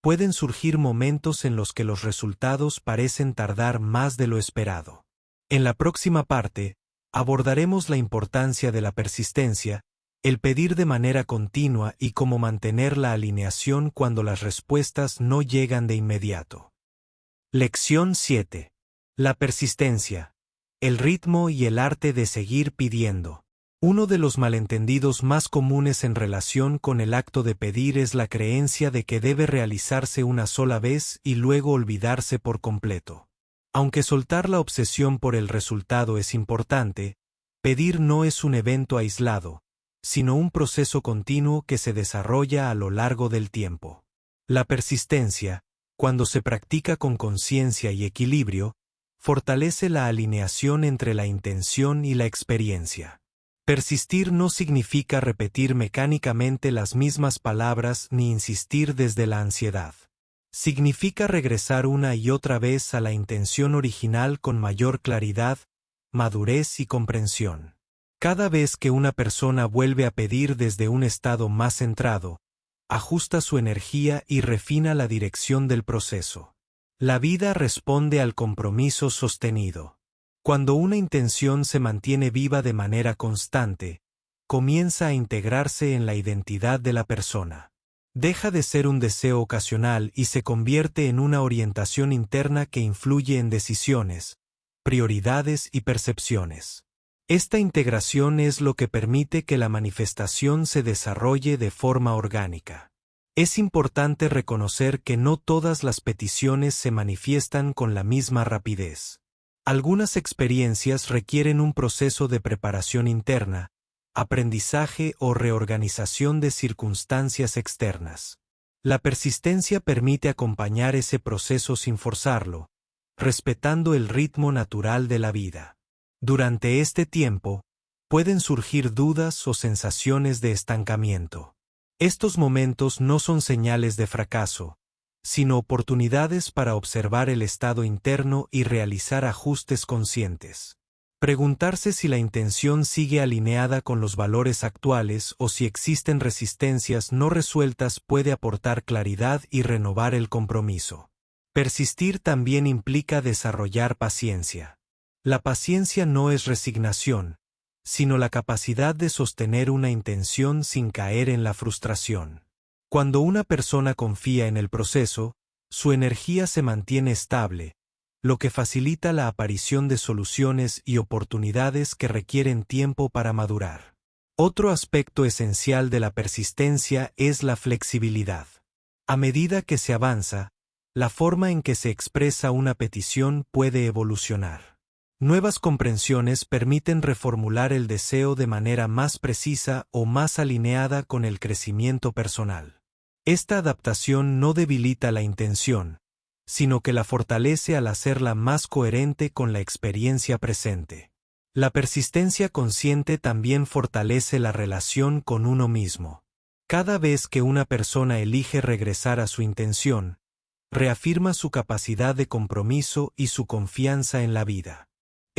A: pueden surgir momentos en los que los resultados parecen tardar más de lo esperado. En la próxima parte, abordaremos la importancia de la persistencia, el pedir de manera continua y cómo mantener la alineación cuando las respuestas no llegan de inmediato. Lección 7. La persistencia, el ritmo y el arte de seguir pidiendo. Uno de los malentendidos más comunes en relación con el acto de pedir es la creencia de que debe realizarse una sola vez y luego olvidarse por completo. Aunque soltar la obsesión por el resultado es importante, pedir no es un evento aislado, sino un proceso continuo que se desarrolla a lo largo del tiempo. La persistencia, cuando se practica con conciencia y equilibrio, fortalece la alineación entre la intención y la experiencia. Persistir no significa repetir mecánicamente las mismas palabras ni insistir desde la ansiedad. Significa regresar una y otra vez a la intención original con mayor claridad, madurez y comprensión. Cada vez que una persona vuelve a pedir desde un estado más centrado, ajusta su energía y refina la dirección del proceso. La vida responde al compromiso sostenido. Cuando una intención se mantiene viva de manera constante, comienza a integrarse en la identidad de la persona. Deja de ser un deseo ocasional y se convierte en una orientación interna que influye en decisiones, prioridades y percepciones. Esta integración es lo que permite que la manifestación se desarrolle de forma orgánica. Es importante reconocer que no todas las peticiones se manifiestan con la misma rapidez. Algunas experiencias requieren un proceso de preparación interna, aprendizaje o reorganización de circunstancias externas. La persistencia permite acompañar ese proceso sin forzarlo, respetando el ritmo natural de la vida. Durante este tiempo, pueden surgir dudas o sensaciones de estancamiento. Estos momentos no son señales de fracaso, sino oportunidades para observar el estado interno y realizar ajustes conscientes. Preguntarse si la intención sigue alineada con los valores actuales o si existen resistencias no resueltas puede aportar claridad y renovar el compromiso. Persistir también implica desarrollar paciencia. La paciencia no es resignación, sino la capacidad de sostener una intención sin caer en la frustración. Cuando una persona confía en el proceso, su energía se mantiene estable, lo que facilita la aparición de soluciones y oportunidades que requieren tiempo para madurar. Otro aspecto esencial de la persistencia es la flexibilidad. A medida que se avanza, la forma en que se expresa una petición puede evolucionar. Nuevas comprensiones permiten reformular el deseo de manera más precisa o más alineada con el crecimiento personal. Esta adaptación no debilita la intención, sino que la fortalece al hacerla más coherente con la experiencia presente. La persistencia consciente también fortalece la relación con uno mismo. Cada vez que una persona elige regresar a su intención, reafirma su capacidad de compromiso y su confianza en la vida.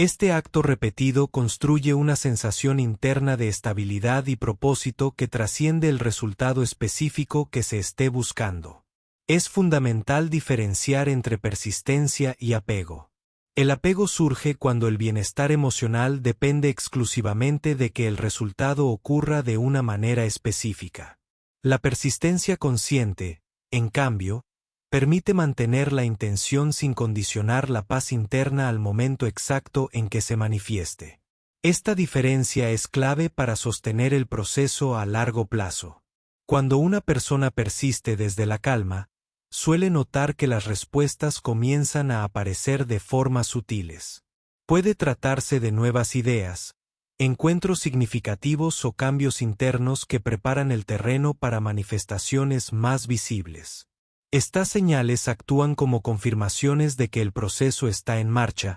A: Este acto repetido construye una sensación interna de estabilidad y propósito que trasciende el resultado específico que se esté buscando. Es fundamental diferenciar entre persistencia y apego. El apego surge cuando el bienestar emocional depende exclusivamente de que el resultado ocurra de una manera específica. La persistencia consciente, en cambio, permite mantener la intención sin condicionar la paz interna al momento exacto en que se manifieste. Esta diferencia es clave para sostener el proceso a largo plazo. Cuando una persona persiste desde la calma, suele notar que las respuestas comienzan a aparecer de formas sutiles. Puede tratarse de nuevas ideas, encuentros significativos o cambios internos que preparan el terreno para manifestaciones más visibles. Estas señales actúan como confirmaciones de que el proceso está en marcha,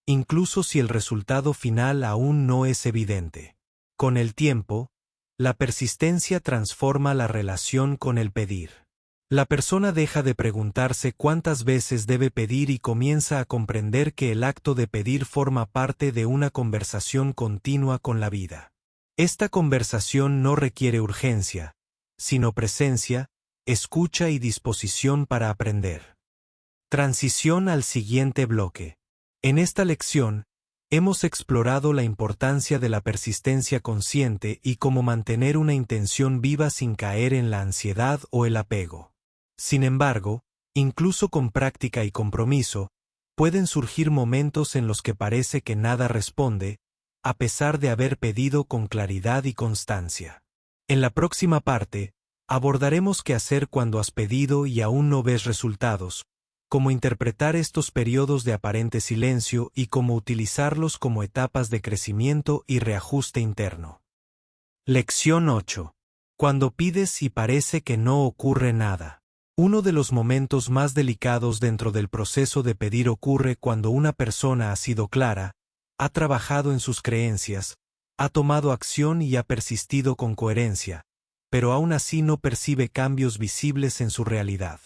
A: incluso si el resultado final aún no es evidente. Con el tiempo, la persistencia transforma la relación con el pedir. La persona deja de preguntarse cuántas veces debe pedir y comienza a comprender que el acto de pedir forma parte de una conversación continua con la vida. Esta conversación no requiere urgencia, sino presencia, escucha y disposición para aprender. Transición al siguiente bloque. En esta lección, hemos explorado la importancia de la persistencia consciente y cómo mantener una intención viva sin caer en la ansiedad o el apego. Sin embargo, incluso con práctica y compromiso, pueden surgir momentos en los que parece que nada responde, a pesar de haber pedido con claridad y constancia. En la próxima parte, abordaremos qué hacer cuando has pedido y aún no ves resultados, cómo interpretar estos periodos de aparente silencio y cómo utilizarlos como etapas de crecimiento y reajuste interno. Lección 8. Cuando pides y parece que no ocurre nada. Uno de los momentos más delicados dentro del proceso de pedir ocurre cuando una persona ha sido clara, ha trabajado en sus creencias, Ha tomado acción y ha persistido con coherencia, pero aún así no percibe cambios visibles en su realidad.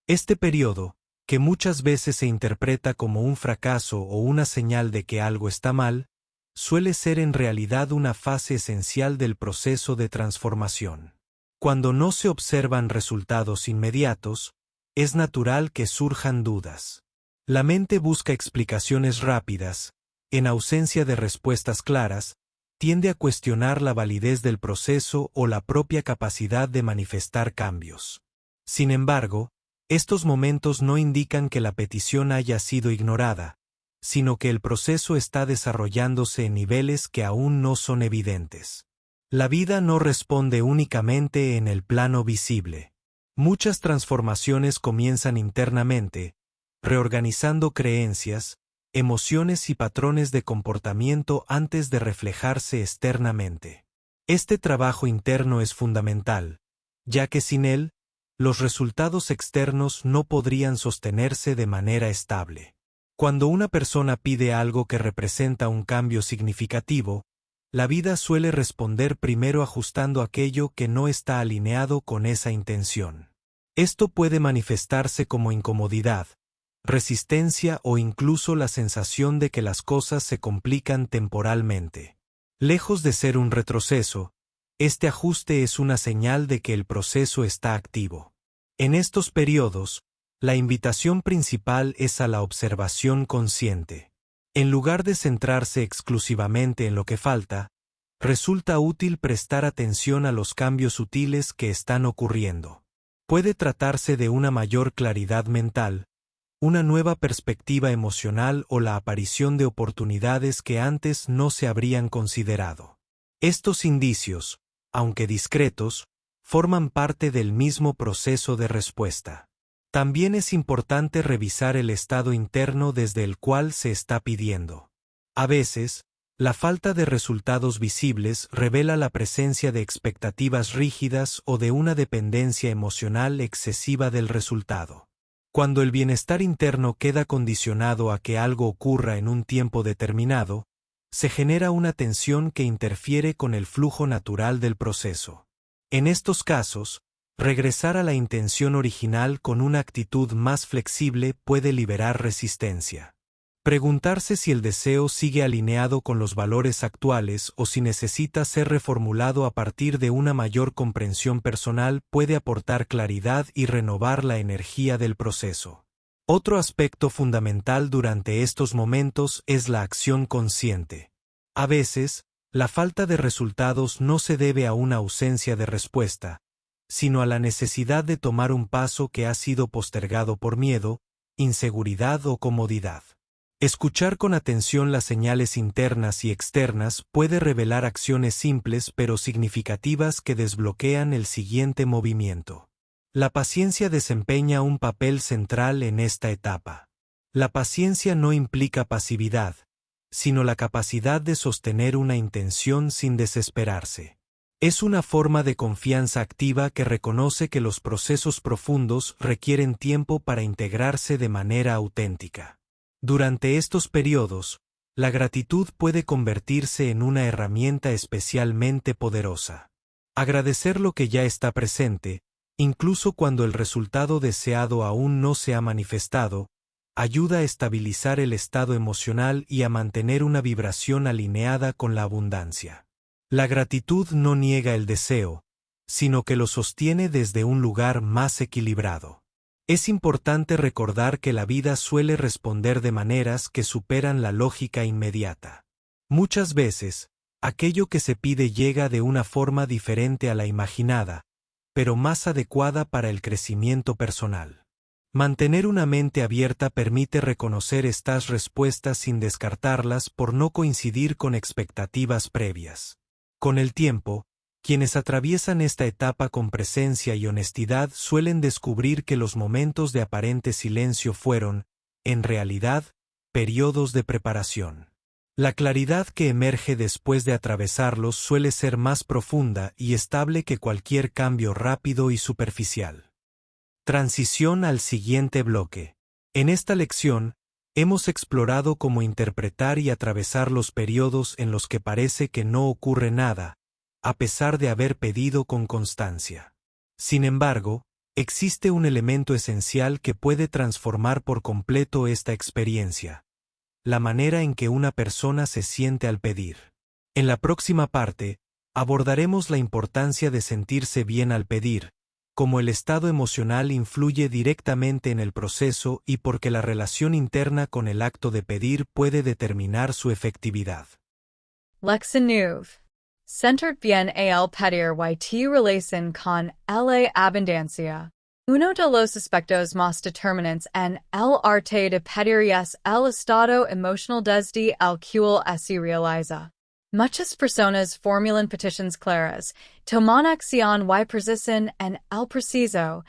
A: Este periodo, que muchas veces se interpreta como un fracaso o una señal de que algo está mal, suele ser en realidad una fase esencial del proceso de transformación. Cuando no se observan resultados inmediatos, es natural que surjan dudas. La mente busca explicaciones rápidas, en ausencia de respuestas claras, tiende a cuestionar la validez del proceso o la propia capacidad de manifestar cambios. Sin embargo, estos momentos no indican que la petición haya sido ignorada, sino que el proceso está desarrollándose en niveles que aún no son evidentes. La vida no responde únicamente en el plano visible. Muchas transformaciones comienzan internamente, reorganizando creencias, emociones y patrones de comportamiento antes de reflejarse externamente. Este trabajo interno es fundamental, ya que sin él, los resultados externos no podrían sostenerse de manera estable. Cuando una persona pide algo que representa un cambio significativo, la vida suele responder primero ajustando aquello que no está alineado con esa intención. Esto puede manifestarse como incomodidad, resistencia o incluso la sensación de que las cosas se complican temporalmente. Lejos de ser un retroceso, este ajuste es una señal de que el proceso está activo. En estos periodos, la invitación principal es a la observación consciente. En lugar de centrarse exclusivamente en lo que falta, resulta útil prestar atención a los cambios sutiles que están ocurriendo. Puede tratarse de una mayor claridad mental, una nueva perspectiva emocional o la aparición de oportunidades que antes no se habrían considerado. Estos indicios, aunque discretos, forman parte del mismo proceso de respuesta. También es importante revisar el estado interno desde el cual se está pidiendo. A veces, la falta de resultados visibles revela la presencia de expectativas rígidas o de una dependencia emocional excesiva del resultado. Cuando el bienestar interno queda condicionado a que algo ocurra en un tiempo determinado, se genera una tensión que interfiere con el flujo natural del proceso. En estos casos, regresar a la intención original con una actitud más flexible puede liberar resistencia. Preguntarse si el deseo sigue alineado con los valores actuales o si necesita ser reformulado a partir de una mayor comprensión personal puede aportar claridad y renovar la energía del proceso. Otro aspecto fundamental durante estos momentos es la acción consciente. A veces, la falta de resultados no se debe a una ausencia de respuesta, sino a la necesidad de tomar un paso que ha sido postergado por miedo, inseguridad o comodidad. Escuchar con atención las señales internas y externas puede revelar acciones simples pero significativas que desbloquean el siguiente movimiento. La paciencia desempeña un papel central en esta etapa. La paciencia no implica pasividad, sino la capacidad de sostener una intención sin desesperarse. Es una forma de confianza activa que reconoce que los procesos profundos requieren tiempo para integrarse de manera auténtica. Durante estos periodos, la gratitud puede convertirse en una herramienta especialmente poderosa. Agradecer lo que ya está presente, incluso cuando el resultado deseado aún no se ha manifestado, ayuda a estabilizar el estado emocional y a mantener una vibración alineada con la abundancia. La gratitud no niega el deseo, sino que lo sostiene desde un lugar más equilibrado. Es importante recordar que la vida suele responder de maneras que superan la lógica inmediata. Muchas veces, aquello que se pide llega de una forma diferente a la imaginada, pero más adecuada para el crecimiento personal. Mantener una mente abierta permite reconocer estas respuestas sin descartarlas por no coincidir con expectativas previas. Con el tiempo, quienes atraviesan esta etapa con presencia y honestidad suelen descubrir que los momentos de aparente silencio fueron, en realidad, periodos de preparación. La claridad que emerge después de atravesarlos suele ser más profunda y estable que cualquier cambio rápido y superficial. Transición al siguiente bloque. En esta lección, Hemos explorado cómo interpretar y atravesar los periodos en los que parece que no ocurre nada, a pesar de haber pedido con constancia. Sin embargo, existe un elemento esencial que puede transformar por completo esta experiencia: la manera en que una persona se siente al pedir. En la próxima parte, abordaremos la importancia de sentirse bien al pedir, cómo el estado emocional influye directamente en el proceso y por qué la relación interna con el acto de pedir puede determinar su efectividad.
B: Lección 9. Centered bien al pedir y relación con la abundancia. Uno de los aspectos más determinantes en el arte de pedir es el estado emocional desde el cual se realiza. Muchas personas formulan peticiones claras, toman acción y persisten en el preciso,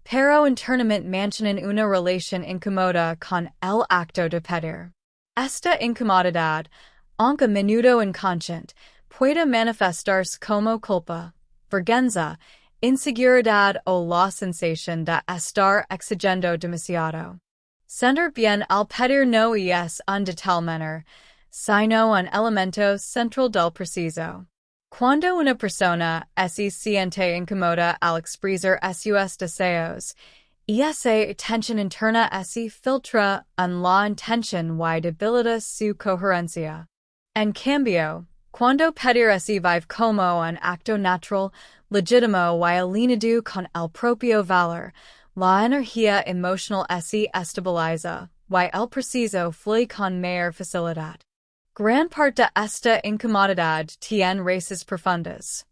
B: pero internamente mantienen una relación incómoda con el acto de pedir. Esta incomodidad, aunque a menudo inconsciente, puede manifestarse como culpa, vergüenza, inseguridad o la sensación de estar exigiendo demasiado. Centered bien al pedir no es un de tal manera, sino un elemento central del proceso. Cuando una persona se siente incómoda al expresar sus deseos, esa tensión interna se filtra en la intención y debilita su coherencia. En cambio, cuando pedir se vive como un acto natural, legítimo y alineado con el propio valor, la energía emocional se estabiliza, y el proceso fluye con mayor facilidad. Gran parte de esta incomodidad tiene raíces profundas.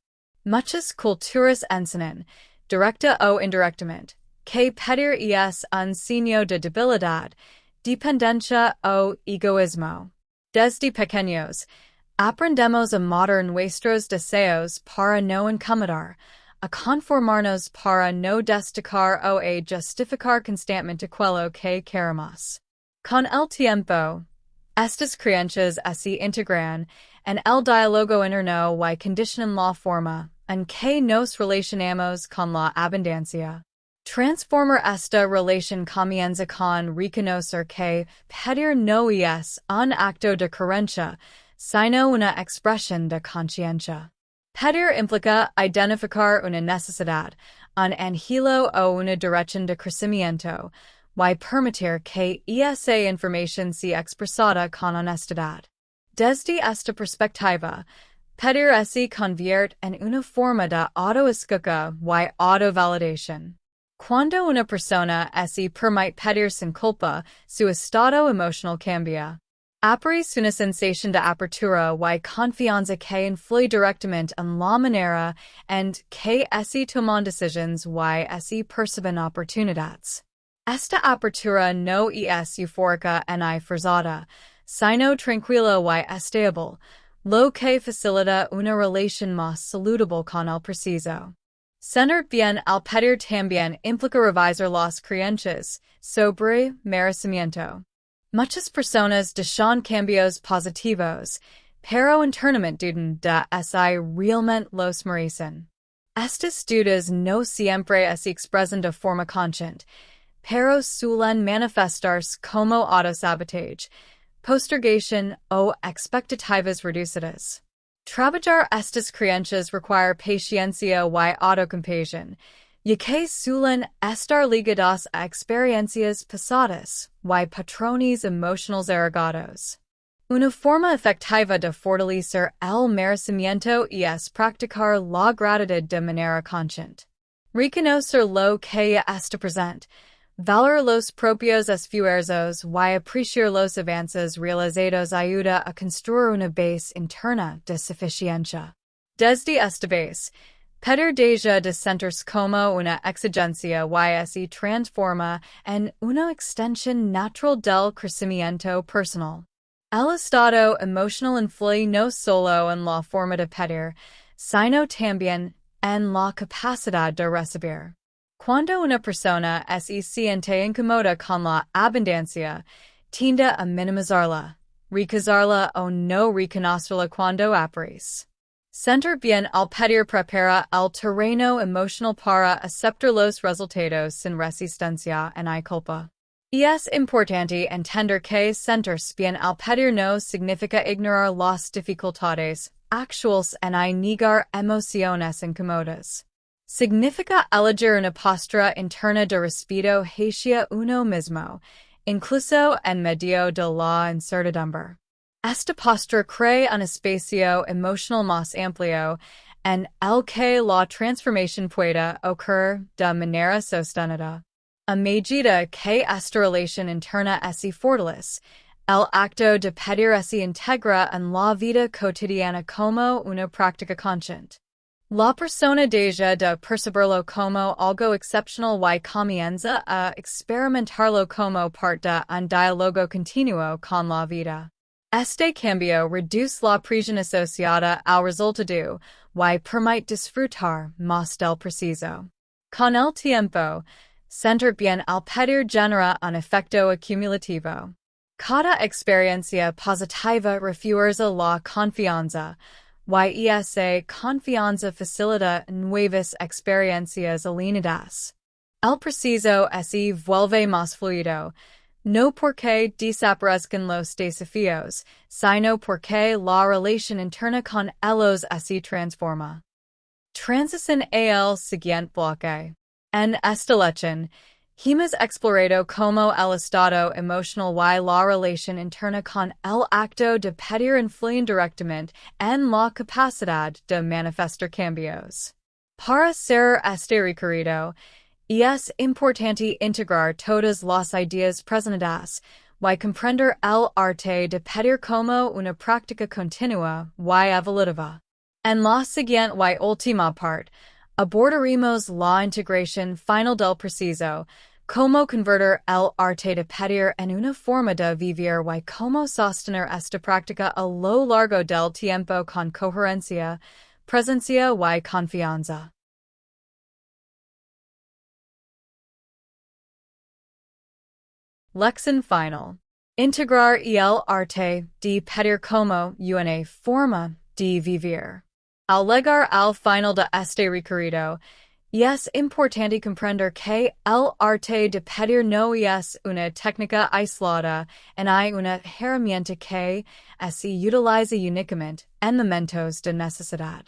B: Muchas culturas enseñan, directa o indirectamente, que pedir es un signo de debilidad, dependencia o egoísmo. Desde pequeños, aprendemos a moderar nuestros deseos para no incomodar, a conformarnos para no destacar o a justificar constantemente aquello que queremos. Con el tiempo, estas creencias se integran en el diálogo interno y condicionan la forma en que nos relacionamos con la abundancia. Transformar esta relación comienza con reconocer que pedir no es un acto de carencia, sino una expresión de conciencia. Pedir implica identificar una necesidad, un anhelo o una dirección de crecimiento, y permitir que esa información sea expresada con honestidad. Desde esta perspectiva, pedir se convierte en una forma de autoescucha y autovalidación. Cuando una persona se permite pedir sin culpa, su estado emocional cambia. Aparece una sensación de apertura y confianza que influye directamente en la manera en que se toman decisiones y se perciben oportunidades. Esta apertura no es eufórica ni forzada, sino tranquila y estable, lo que facilita una relación más saludable con el preciso. Centered bien al pedir también implica revisar las creencias sobre merecimiento. Muchas personas desean cambios positivos, pero internamente dudan de si realmente los merecen. Estas dudas no siempre se expresan de forma consciente, pero suelen manifestarse como autosabotaje, postergación o expectativas reducidas. Trabajar estas creencias require paciencia y autocompasión, ya que suelen estar ligadas a experiencias pasadas y patrones emocionales arraigados. Una forma efectiva de fortalecer el merecimiento es practicar la gratitud de manera consciente. Reconocer lo que está presente, valorar los propios esfuerzos y apreciar los avances realizados ayuda a construir una base interna de suficiencia. Desde esta base, pedir deja de sentirse como una exigencia y se transforma en una extensión natural del crecimiento personal. El estado emocional influye no solo en la forma de pedir, sino también en la capacidad de recibir. Cuando una persona se siente incómoda con la abundancia, tiende a minimizarla, rechazarla o no reconocerla cuando aparece. Centered bien al pedir prepara el terreno emocional para aceptar los resultados sin resistencia ni culpa. Es importante entender que sentirse bien al pedir no significa ignorar las dificultades actuales y negar emociones incómodas. Significa elegir una postura interna de respeto hacia uno mismo, incluso en medio de la incertidumbre. Esta postura crea un espacio emocional más amplio en el que la transformación pueda ocurrir de manera sostenida. A medida que esta relación interna es fortalece, el acto de pedir se integra en la vida cotidiana como una práctica consciente. La persona deja de percibirlo como algo excepcional y comienza a experimentarlo como parte de un diálogo continuo con la vida. Este cambio reduce la presión asociada al resultado y permite disfrutar más del proceso. Con el tiempo, sentir bien al pedir genera un efecto acumulativo. Cada experiencia positiva refuerza la confianza, y esa confianza facilita nuevas experiencias alineadas. El proceso se vuelve más fluido, no porque desaparezcan los desafíos, sino porque la relación interna con ellos se transforma. Transición al siguiente bloque. En esta lección, hemos explorado cómo el estado emocional y la relación interna con el acto de pedir influyen directamente en la capacidad de manifestar cambios. Para ser este recorrido, es importante integrar todas las ideas presentadas y comprender el arte de pedir como una práctica continua y evolutiva. En la siguiente y última parte, abordaremos la integración final del proceso, cómo convertir el arte de pedir en una forma de vivir y cómo sostener esta práctica a lo largo del tiempo con coherencia, presencia y confianza. Lección final. Integrar el arte de pedir como una forma de vivir. Al llegar al final de este recorrido, es importante comprender que el arte de pedir no es una técnica aislada y hay una herramienta que se utiliza únicamente en momentos de necesidad.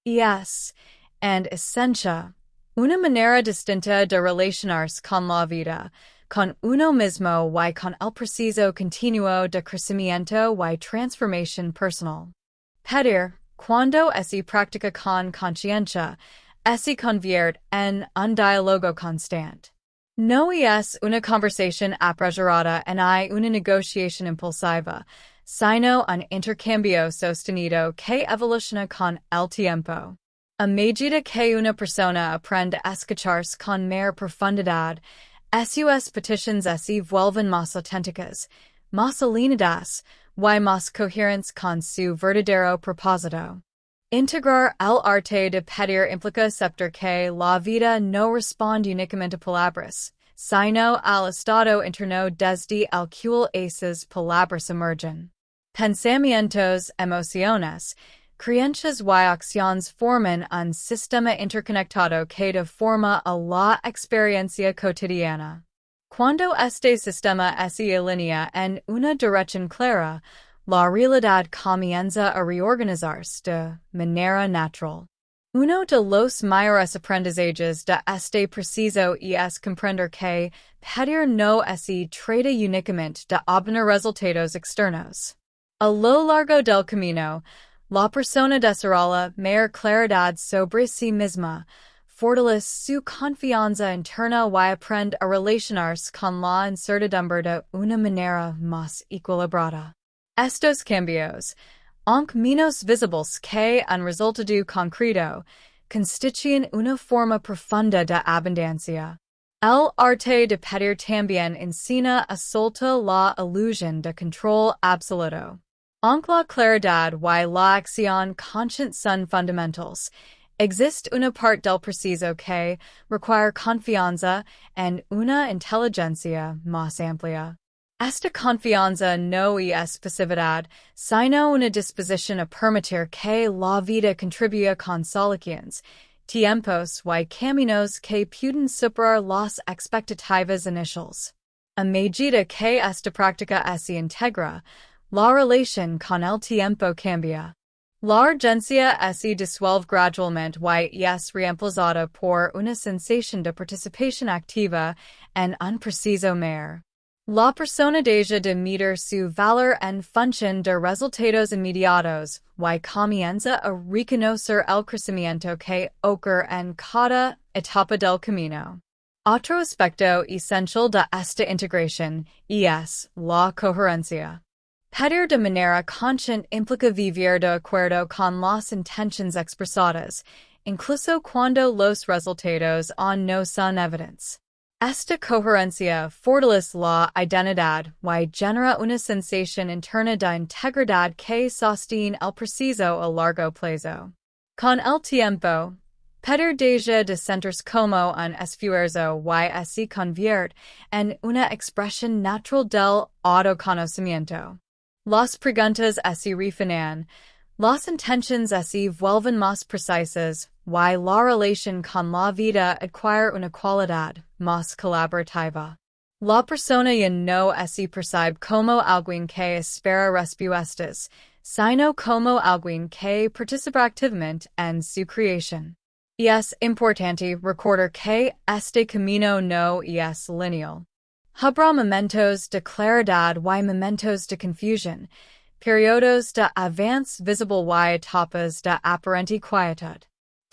B: Es, en esencia, una manera distinta de relacionarse con la vida, con uno mismo y con el proceso continuo de crecimiento y transformación personal. Pedir, cuando se practica con conciencia, se convierte en un diálogo constante. No es una conversación apresurada y una negociación impulsiva, sino un intercambio sostenido que evoluciona con el tiempo. A medida que una persona aprende a escucharse con mayor profundidad, sus peticiones se vuelven más auténticas, más alineadas y más coherentes con su verdadero propósito. Integrar el arte de pedir implica aceptar que la vida no responde únicamente a palabras, sino al estado interno desde el cual esas palabras emergen. Pensamientos, emociones, creencias y acciones forman un sistema interconectado que da forma a la experiencia cotidiana. Cuando este sistema se alinea en una dirección clara, la realidad comienza a reorganizarse de manera natural. Uno de los mayores aprendizajes de este proceso es comprender que pedir no se trata únicamente de obtener resultados externos. A lo largo del camino, la persona desarrolla mayor claridad sobre sí misma, fortalece su confianza interna y aprende a relacionarse con la incertidumbre de una manera más equilibrada. Estos cambios, aunque menos visibles que un resultado concreto, constituyen una forma profunda de abundancia. El arte de pedir también enseña a soltar la ilusión de control absoluto. Aunque la claridad y la acción consciente son fundamentals, existe una parte del proceso que requiere confianza en una inteligencia más amplia. Esta confianza no es pasividad, sino una disposición a permitir que la vida contribuya con soluciones, tiempos y caminos que pueden superar las expectativas iniciales. A medida que esta práctica se integra, la relación con el tiempo cambia. La urgencia se disuelve gradualmente y es reemplazada por una sensación de participación activa en un preciso mer. La persona deja de medir su valor en función de resultados inmediatos y comienza a reconocer el crecimiento que ocurre en cada etapa del camino. Otro aspecto esencial de esta integración es la coherencia. Pedir de manera consciente implica vivir de acuerdo con las intenciones expresadas, incluso cuando los resultados aún no son evidentes. Esta coherencia fortalece la identidad y genera una sensación interna de integridad que sostiene el proceso a largo plazo. Con el tiempo, pedir deja de sentirse como un esfuerzo y se convierte en una expresión natural del autoconocimiento. Las preguntas se refinan, las intenciones se vuelven más precisas y la relación con la vida adquiere una cualidad más colaborativa. La persona ya no se percibe como alguien que espera respuestas, sino como alguien que participa activamente en su creación. Y es importante recordar que este camino no es lineal. Habrá momentos de claridad y momentos de confusión, periodos de avance visible y etapas de aparente quietud.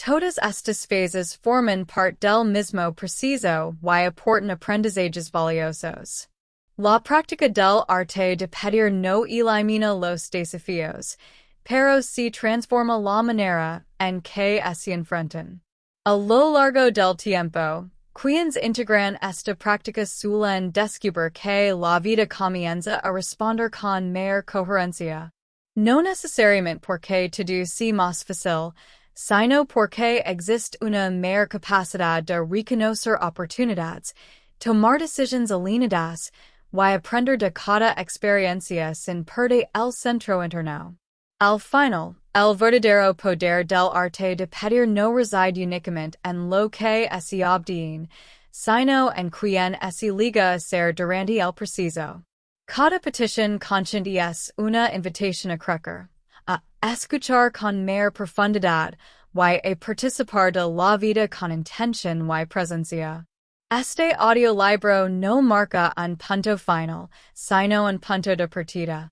B: Todas estas fases forman parte del mismo proceso y aportan aprendizajes valiosos. La práctica del arte de pedir no elimina los desafíos, pero sí transforma la manera en que se enfrentan. A lo largo del tiempo, quienes integran esta práctica suelen descubrir que la vida comienza a responder con mayor coherencia. No necesariamente porque todo sea más fácil, sino porque existe una mayor capacidad de reconocer oportunidades, tomar decisiones alineadas y aprender de cada experiencia sin perder el centro interno. Al final, el verdadero poder del arte de pedir no reside únicamente en lo que se obtiene, sino en quien se liga a ser durante el proceso. Cada petición consciente es una invitación a crecer, a escuchar con mayor profundidad y a participar de la vida con intención y presencia. Este audiolibro no marca un punto final, sino un punto de partida.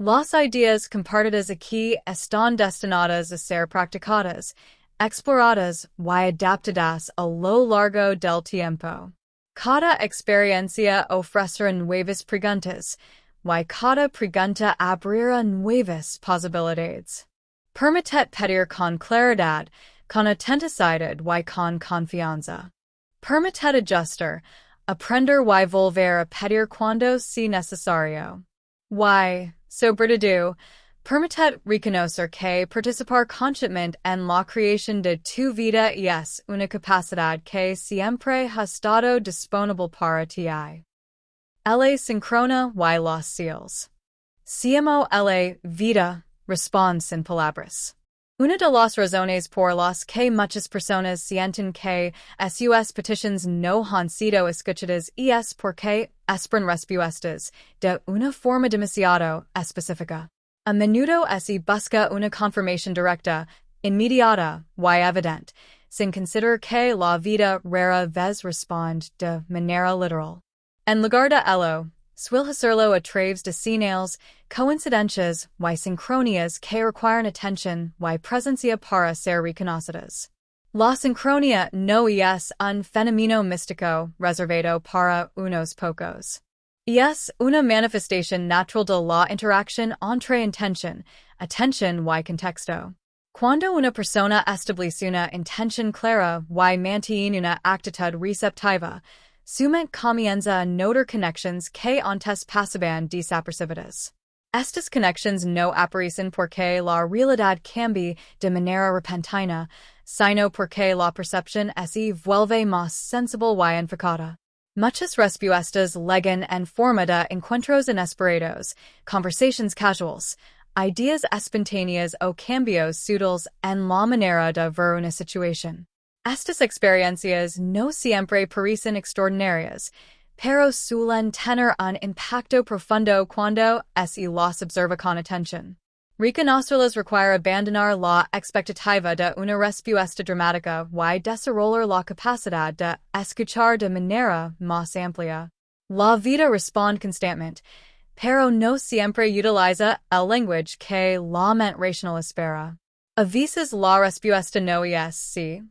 B: Las ideas compartidas aquí están destinadas a ser practicadas, exploradas y adaptadas a lo largo del tiempo. Cada experiencia ofrecerá nuevas preguntas, y cada pregunta abrirá nuevas posibilidades. Permited pedir con claridad, con autenticidad y con confianza. Permited ajustar, aprender y volver a pedir cuando sea necesario. Y, sobre todo, permited reconocer que participar conscientemente en la creación de tu vida es una capacidad que siempre ha estado disponible para ti. Elle sincrona y los seals. Siamo elle vida, responde sin palabras. Una de las razones por las que muchas personas sienten que sus peticiones no han sido escuchadas es porque esperan respuestas de una forma demasiado específica. A menudo se busca una confirmación directa, inmediata y evidente, sin considerar que la vida rara vez responde de manera literal. En lugar de ello, suele hacerlo a través de señales, coincidencias y sincronías que requieren atención y presencia para ser reconocidas. La sincronía no es un fenómeno místico reservado para unos pocos. Es una manifestación natural de la interacción entre intención, atención y contexto. Cuando una persona establece una intención clara y mantiene una actitud receptiva, su mente comienza a notar conexiones que antes pasaban desapercibidas. Estas conexiones no aparecen porque la realidad cambie de manera repentina, sino porque la percepción se vuelve más sensible y enfocada. Muchas respuestas llegan en forma de encuentros inesperados, conversations casuales, ideas espontáneas o cambios sutiles en la manera de ver una situación. Estas experiencias no siempre parecen extraordinarias, pero suelen tener un impacto profundo cuando se los observa con atención. Reconocerlas require abandonar la expectativa de una respuesta dramática y desarrollar la capacidad de escuchar de manera más amplia. La vida responde constantemente, pero no siempre utiliza el lenguaje que la mente racional espera. A veces la respuesta no es sí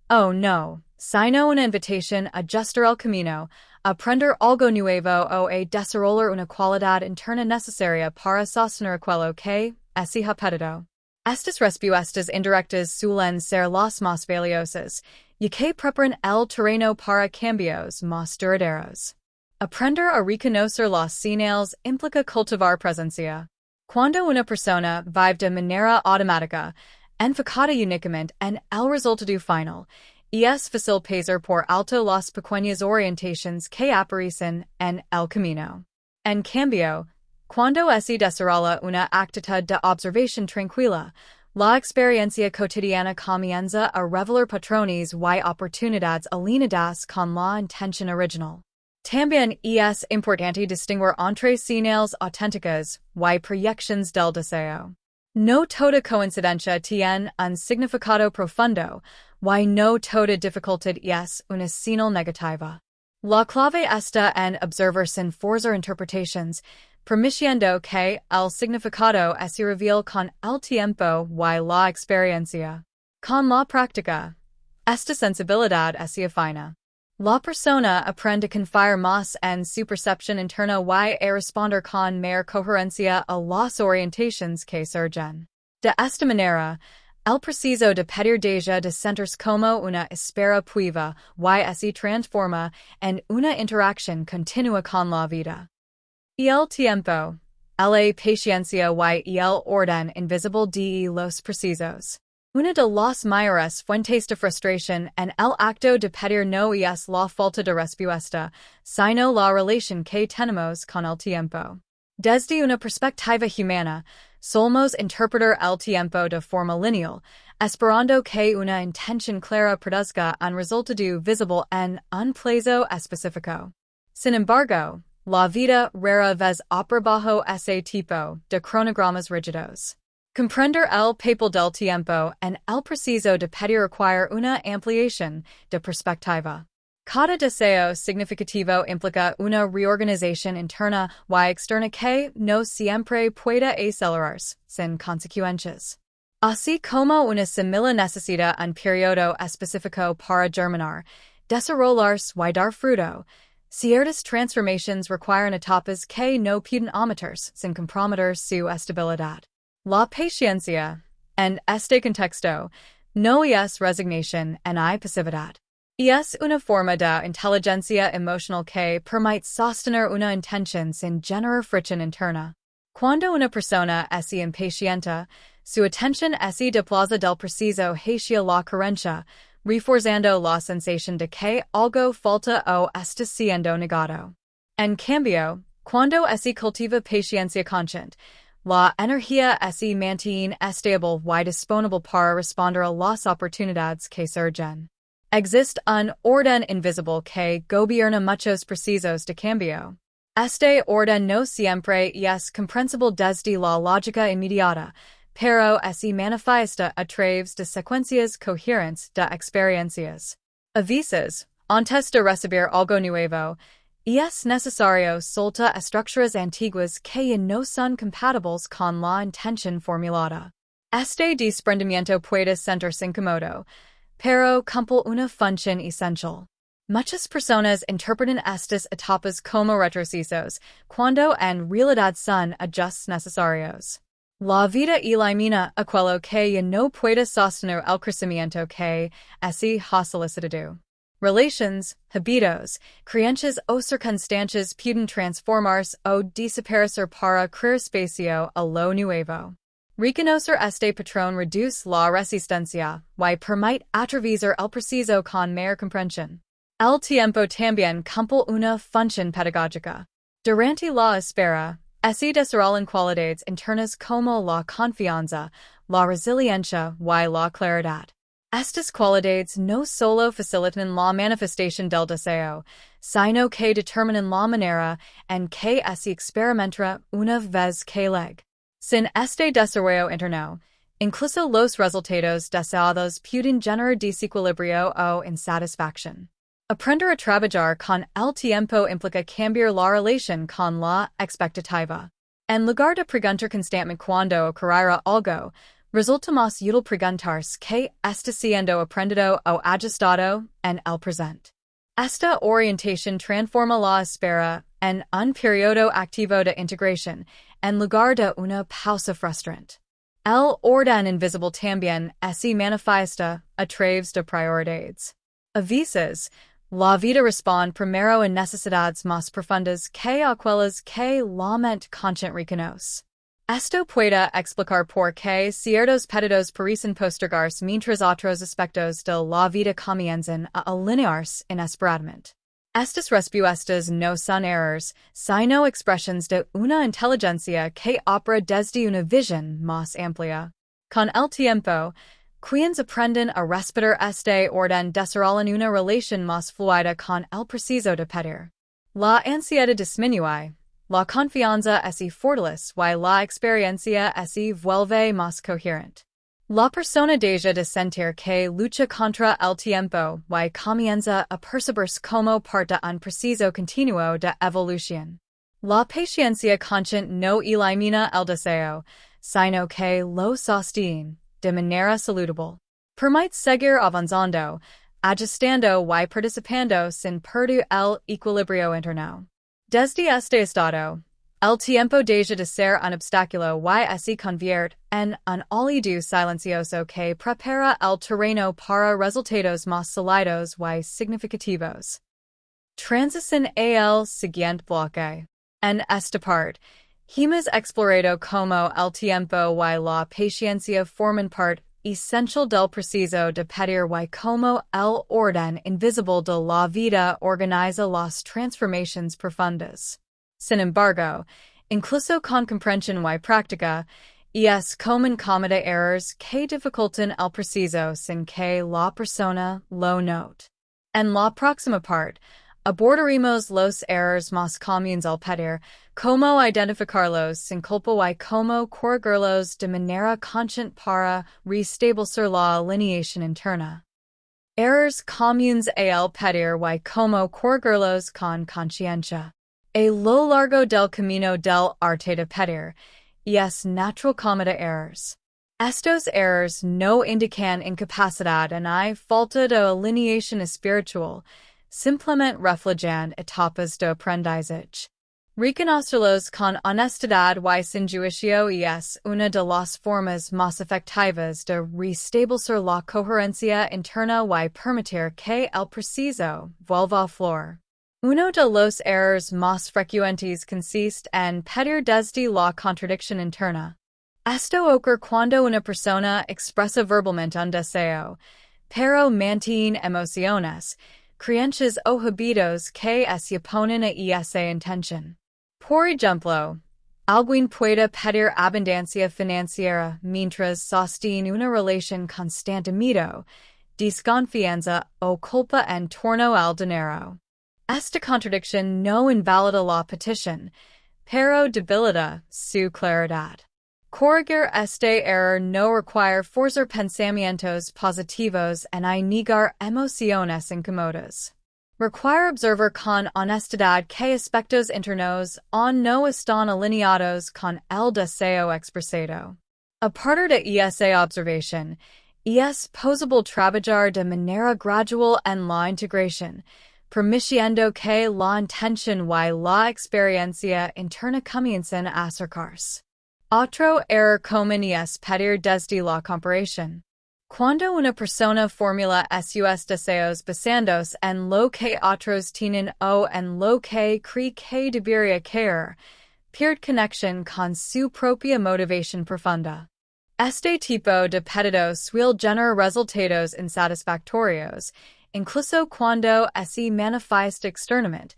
B: o no, sino una invitación a ajustar el camino, a aprender algo nuevo o a desarrollar una cualidad interna necesaria para sostener aquello que se ha pedido. Estas respuestas indirectas suelen ser las más valiosas, ya que preparan el terreno para cambios más duraderos. Aprender a reconocer las señales implica cultivar presencia. Cuando una persona vive de manera automática, enfocada únicamente en el resultado final, es fácil pasar por alto las pequeñas orientaciones que aparecen en el camino. En cambio, cuando se desarrolla una actitud de observación tranquila, la experiencia cotidiana comienza a revelar patrones y oportunidades alineadas con la intención original. También es importante distinguir entre señales auténticas y proyecciones del deseo. No toda coincidencia tiene un significado profundo, y no toda dificultad es una señal negativa. La clave está en observar sin forzar interpretaciones, permitiendo que el significado se revele con el tiempo y la experiencia. Con la práctica, esta sensibilidad se afina. La persona aprende a confiar más en su percepción interna y a responder con mayor coherencia a las orientaciones que surgen. De esta manera, el proceso de pedir deja de sentirse como una espera puiva y se transforma en una interacción continua con la vida. Y el tiempo, la paciencia y el orden invisible de los procesos. Una de las mayores fuentes de frustración en el acto de pedir no es la falta de respuesta, sino la relación que tenemos con el tiempo. Desde una perspectiva humana, solemos interpretar el tiempo de forma lineal, esperando que una intención clara produzca un resultado visible en un plazo específico. Sin embargo, la vida rara vez opera bajo ese tipo de cronogramas rígidos. Comprender el papel del tiempo en el proceso de pedir requiere una ampliación de perspectiva. Cada deseo significativo implica una reorganización interna y externa que no siempre puede acelerarse sin consecuencias. Así como una semilla necesita un periodo específico para germinar, desarrollarse y dar fruto, ciertas transformaciones requieren etapas que no pueden omitirse sin comprometer su estabilidad. La paciencia, en este contexto, no es resignación ni pasividad. Es una forma de inteligencia emocional que permite sostener una intención sin generar fricción interna. Cuando una persona es impaciente, su atención se desplaza del proceso hacia la coherencia, reforzando la sensación de que algo falta o está siendo negado. En cambio, cuando se cultiva paciencia consciente, la energía se mantiene estable y disponible para responder a las oportunidades que surgen. Existe un orden invisible que gobierna muchos procesos de cambio. Este orden no siempre es comprensible desde la lógica inmediata, pero se manifiesta a través de secuencias coherentes de experiencias. A veces, antes de recibir algo nuevo, es necesario soltar estructuras antiguas que no son compatibles con la intención formulada. Este desprendimiento puede sentirse incómodo, pero cumple una función esencial. Muchas personas interpretan estas etapas como retrocesos, cuando en realidad son ajustes necesarios. La vida elimina aquello que ya no puede sostener el crecimiento que se ha solicitado. Relations, hábitos, creencias o circunstancias pueden transformarse o desaparecer para crear espacio a lo nuevo. Reconocer este patrón reduce la resistencia y permite atravesar el proceso con mayor comprensión. El tiempo también cumple una función pedagógica. Durante la espera, se desarrollan cualidades internas como la confianza, la resiliencia y la claridad. Estas cualidades no solo facilitan la manifestación del deseo, sino que determinan la manera en que se experimentará una vez que leg. Sin este desarrollo interno, incluso los resultados deseados pueden generar desequilibrio o insatisfacción. Aprender a trabajar con el tiempo implica cambiar la relación con la expectativa. En lugar de preguntar constantemente cuándo ocurrirá algo, resulta más útil preguntarse qué está siendo aprendido o ajustado en el presente. Esta orientación transforma la espera en un periodo activo de integración, en lugar de una pausa frustrante. El orden invisible también se manifiesta a través de prioridades. A veces, la vida responde primero a necesidades más profundas que aquellas que la mente consciente reconoce. Esto puede explicar por qué ciertos pedidos parecen postergarse mientras otros aspectos de la vida comienzan a alinearse inesperadamente. Estas respuestas no son errores, sino expresiones de una inteligencia que opera desde una visión más amplia. Con el tiempo, quienes aprenden a respetar este orden desarrollan una relación más fluida con el proceso de pedir. La ansiedad disminuye, la confianza se fortalece y la experiencia se vuelve más coherente. La persona deja de sentir que lucha contra el tiempo y comienza a percibirse como parte de un proceso continuo de evolución. La paciencia consciente no elimina el deseo, sino que lo sostiene de manera saludable. Permite seguir avanzando, ajustando y participando sin perder el equilibrio interno. Desde este estado, el tiempo deja de ser un obstáculo y se convierte en un aliado silencioso que prepara el terreno para resultados más sólidos y significativos. Transición al siguiente bloque. En esta parte, hemos explorado cómo el tiempo y la paciencia forman parte esencial del proceso de pedir y cómo el orden invisible de la vida organiza las transformaciones profundas. Sin embargo, incluso con comprensión y práctica, es común cometer errores que dificultan el proceso sin que la persona lo note. En la próxima parte, abordaremos los errores más comunes al pedir, cómo identificarlos sin culpa y cómo corregirlos de manera consciente para restablecer la alineación interna. Errores comunes al pedir y cómo corregirlos con conciencia. A lo largo del camino del arte de pedir, es natural cometer errores. Estos errores no indican incapacidad ni falta de alineación espiritual, simplemente reflejan etapas de aprendizaje. Reconocerlos con honestidad y sin juicio es una de las formas más efectivas de restablecer la coherencia interna y permitir que el proceso vuelva a flor. Uno de los errores más frecuentes consiste en pedir desde la contradicción interna. Esto ocurre cuando una persona expresa verbalmente un deseo, pero mantiene emociones, creencias o hábitos que se oponen a esa intención. Por ejemplo, alguien puede pedir abundancia financiera mientras sostiene una relación constante de miedo, desconfianza o culpa en torno al dinero. Esta contradicción no invalida la petición, pero debilita su claridad. Corregir este error no requiere forzar pensamientos positivos ni negar emociones incómodas. Requiere observar con honestidad que aspectos internos aún no están alineados con el deseo expresado. A partir de esa observación, es posible trabajar de manera gradual en la integración, permitiendo que la intención y la experiencia interna comiencen a acercarse. Otro error común es pedir desde la comparación. Cuando una persona formula sus deseos basándose en lo que otros tienen o en lo que cree que debería querer, pierde conexión con su propia motivación profunda. Este tipo de pedido suele generar resultados insatisfactorios, incluso cuando se manifiesta externamente,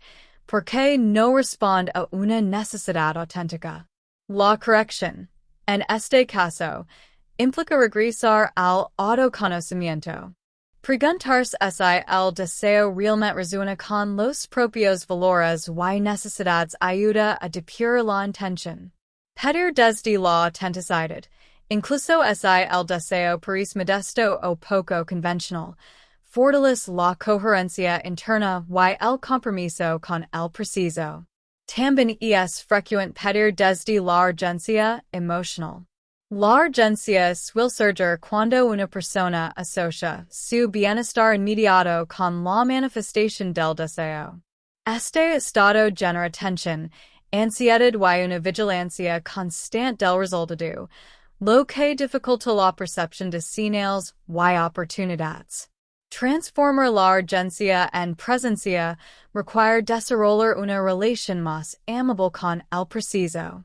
B: porque no responde a una necesidad auténtica. La corrección, en este caso, implica regresar al autoconocimiento. Preguntarse si el deseo realmente resuena con los propios valores y necesidades ayuda a depurar la intención. Pedir desde la autenticidad, incluso si el deseo parece modesto o poco convencional, fortalece la coherencia interna y el compromiso con el preciso. También es frecuente pedir desde la urgencia emocional. La urgencia suele surgir cuando una persona asocia su bienestar inmediato con la manifestación del deseo. Este estado genera tensión, ansiedad y una vigilancia constante del resultado, lo que dificulta la percepción de señales y oportunidades. Transformar la urgencia en presencia requiere desarrollar una relación más amable con el preciso.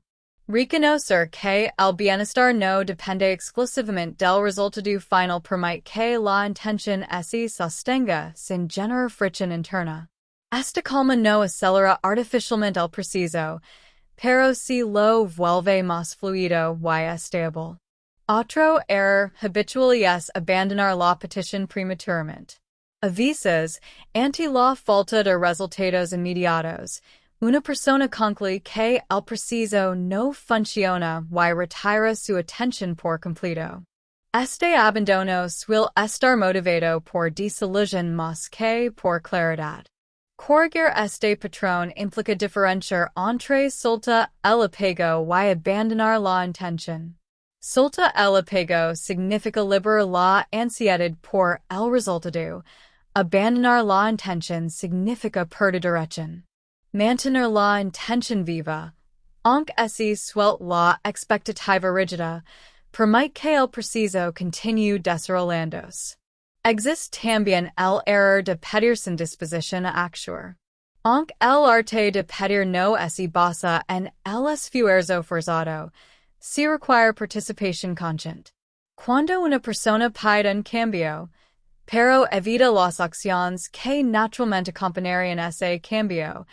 B: Reconocer que el bienestar no depende exclusivamente del resultado final permite que la intención se sostenga sin generar fricción interna. Esta calma no acelera artificialmente el preciso, pero sí lo vuelve más fluido y estable. Otro error habitual es abandonar la petición prematuramente. A veces, ante la falta de resultados inmediatos, una persona concluye que el preciso no funciona y retira su atención por completo. Este abandono suele estar motivado por desilusión más que por claridad. Corregir este patrón implica diferenciar entre soltar el apego y abandonar la intención. Soltar el apego significa liberar la ansiedad por el resultado. Abandonar la intención significa perder dirección. Mantener la intención viva, aunque se suelte la expectativa rígida, permite que el preciso continue desarrollándose. Existe también el error de pedir sin disposición a actuar. Aunque el arte de pedir no se basa en el esfuerzo forzado, se requiere participación consciente. Cuando una persona pide un cambio, pero evita las acciones que naturalmente acompañarían ese cambio,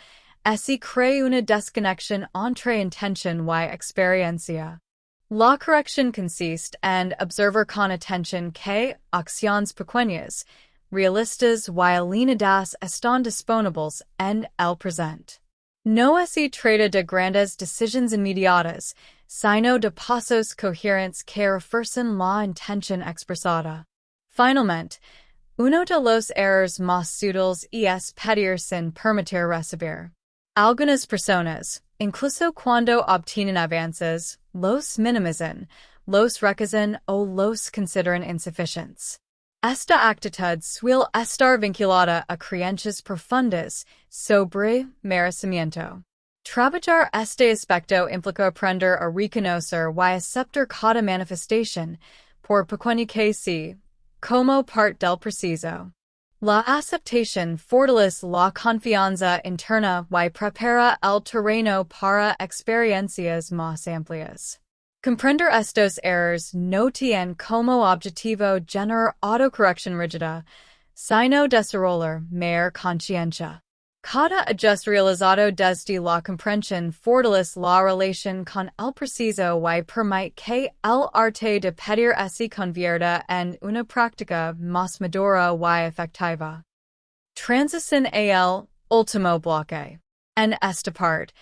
B: se crea una desconexión entre intención y experiencia. La corrección consiste en observar con atención que acciones pequeñas, realistas y alineadas están disponibles en el presente. No se trata de grandes decisiones inmediatas, sino de pasos coherentes que refuerzan la intención expresada. Finalmente, uno de los errores más sutiles es pedir sin permitir recibir. Algunas personas, incluso cuando obtienen avances, los minimizan, los rechazan o los consideran insuficientes. Esta actitud suele estar vinculada a creencias profundas sobre merecimiento. Trabajar este aspecto implica aprender a reconocer y aceptar cada manifestación, por pequeña que sea, como parte del preciso. La aceptación fortalece la confianza interna y prepara el terreno para experiencias más amplias. Comprender estos errores no tiene como objetivo generar autocorrección rígida, sino desarrollar mayor conciencia. Cada ajuste realizado desde la comprensión fortalece la relación con el preciso y permite que el arte de pedir se convierta en una práctica más madura y efectiva. Transición a el último bloque. En esta parte,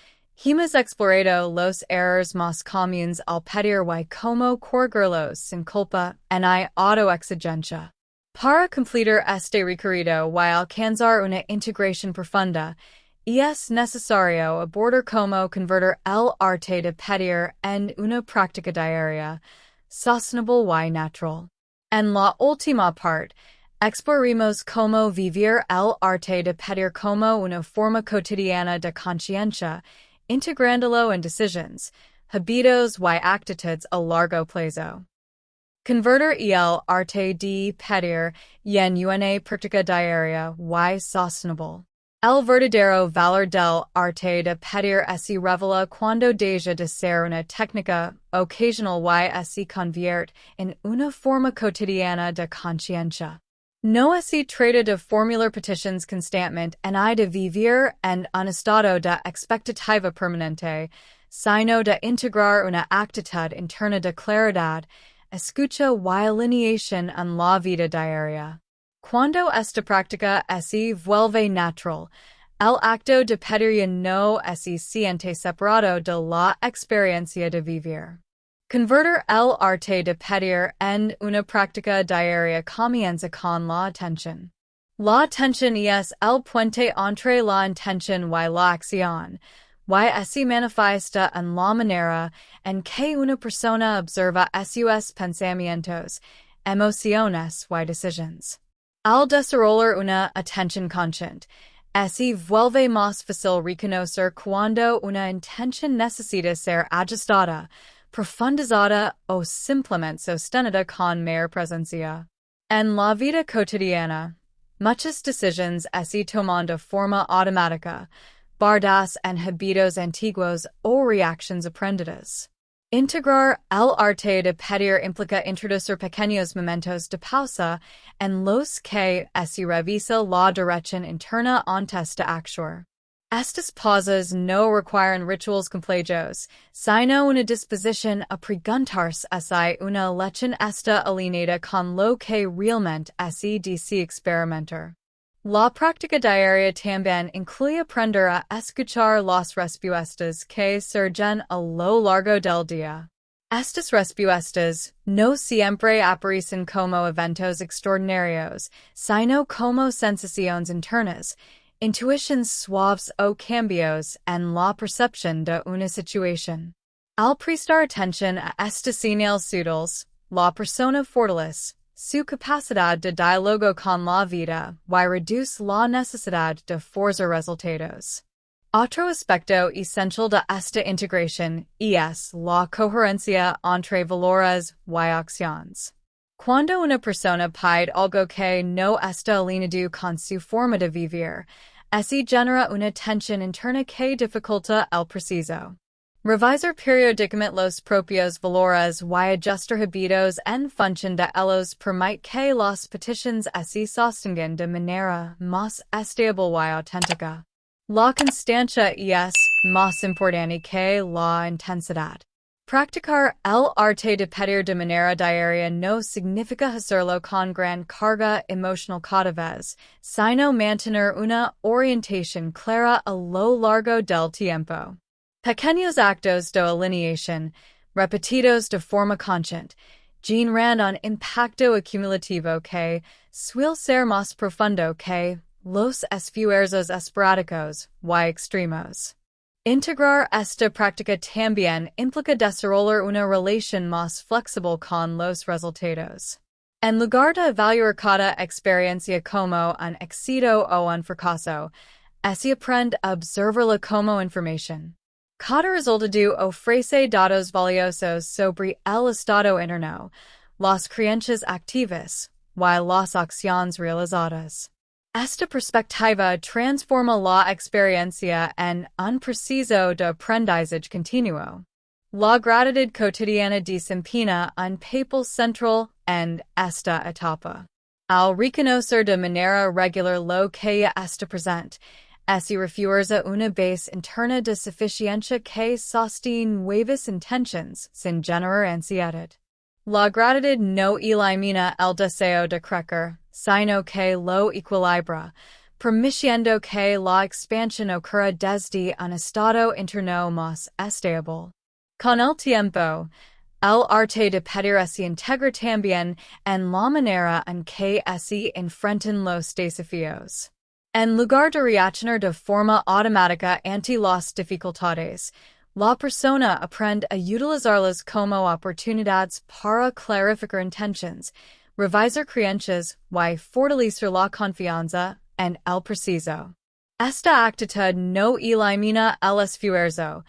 B: hemos explorado los errores más comunes al pedir y cómo corregirlos sin culpa ni autoexigencia. Para completar este recorrido y alcanzar una integración profunda, es necesario abordar cómo convertir el arte de pedir en una práctica diaria, sostenible y natural. En la última parte, exploraremos cómo vivir el arte de pedir como una forma cotidiana de conciencia, integrándolo en decisiones, hábitos y actitudes a largo plazo. Convertir el arte de pedir en una práctica diaria y sostenible. El verdadero valor del arte de pedir se revela cuando deja de ser una técnica ocasional y se convierte en una forma cotidiana de conciencia. No se trata de formular peticiones constantemente ni de vivir en un estado de expectativa permanente, sino de integrar una actitud interna de claridad, escucha y alineación en la vida diaria. Cuando esta práctica se vuelve natural, el acto de pedir no se siente separado de la experiencia de vivir. Convertir el arte de pedir en una práctica diaria comienza con la atención. La atención es el puente entre la intención y la acción, y se manifiesta en la manera en que una persona observa sus pensamientos, emociones y decisiones. Al desarrollar una atención consciente, se vuelve más fácil reconocer cuando una intención necesita ser ajustada, profundizada o simplemente sostenida con mayor presencia. En la vida cotidiana, muchas decisiones se toman de forma automática, basadas en hábitos antiguos o reacciones aprendidas. Integrar el arte de pedir implica introducir pequeños momentos de pausa en los que se revisa la dirección interna antes de actuar. Estas pausas no requieren rituales complejos, sino una disposición a preguntarse si una elección está alineada con lo que realmente se desea experimentar. La práctica diaria también incluye aprender a escuchar las respuestas que surgen a lo largo del día. Estas respuestas no siempre aparecen como eventos extraordinarios, sino como sensaciones internas, intuiciones suaves o cambios en la percepción de una situación. Al prestar atención a estas señales sutiles, la persona fortalece su capacidad de diálogo con la vida y reduce la necesidad de forzar resultados. Otro aspecto esencial de esta integración es la coherencia entre valores y acciones. Cuando una persona pide algo que no está alineado con su forma de vivir, se genera una tensión interna que dificulta el proceso. Revisar periódicamente los propios valores y ajustar hábitos en función de ellos permite que las peticiones se sostengan de manera más estable y auténtica. La constancia es más importante que la intensidad. Practicar el arte de pedir de manera diaria no significa hacerlo con gran carga emocional cada vez, sino mantener una orientación clara a lo largo del tiempo. Pequeños actos de alineación, repetidos de forma consciente, generan un impacto acumulativo que suele ser más profundo que los esfuerzos esporádicos y extremos. Integrar esta práctica también implica desarrollar una relación más flexible con los resultados. En lugar de evaluar cada experiencia como un éxito o un fracaso, se aprende a observarla como información. Cada resultado ofrece datos valiosos sobre el estado interno, las creencias activas y las acciones realizadas. Esta perspectiva transforma la experiencia en un proceso de aprendizaje continuo. La gratitud cotidiana desempeña un papel central en esta etapa. Al reconocer de manera regular lo que está presente, se refuerza una base interna de suficiencia que sostiene nuevas intenciones sin generar ansiedad. La gratitud no elimina el deseo de crecer, sino que lo equilibra, permitiendo que la expansión ocurra desde un estado interno más estable. Con el tiempo, el arte de pedir se integra también en la manera en que se enfrentan los desafíos. En lugar de reaccionar de forma automática ante las dificultades, la persona aprende a utilizarlas como oportunidades para clarificar intenciones, revisar creencias y fortalecer la confianza en el proceso. Esta actitud no elimina el esfuerzo,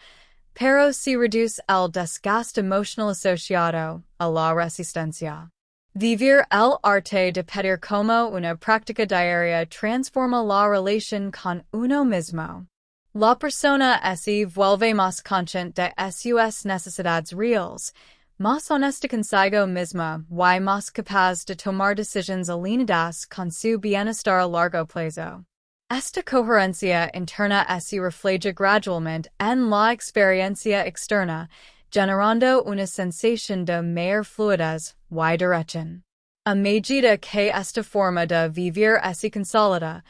B: pero sí reduce el desgaste emocional asociado a la resistencia. Vivir el arte de pedir como una práctica diaria transforma la relación con uno mismo. La persona se vuelve más consciente de sus necesidades reales, más honesta consigo misma y más capaz de tomar decisiones alineadas con su bienestar a largo plazo. Esta coherencia interna se refleja gradualmente en la experiencia externa, generando una sensación de mayor fluidez y dirección. A medida que esta forma de vivir se consolida,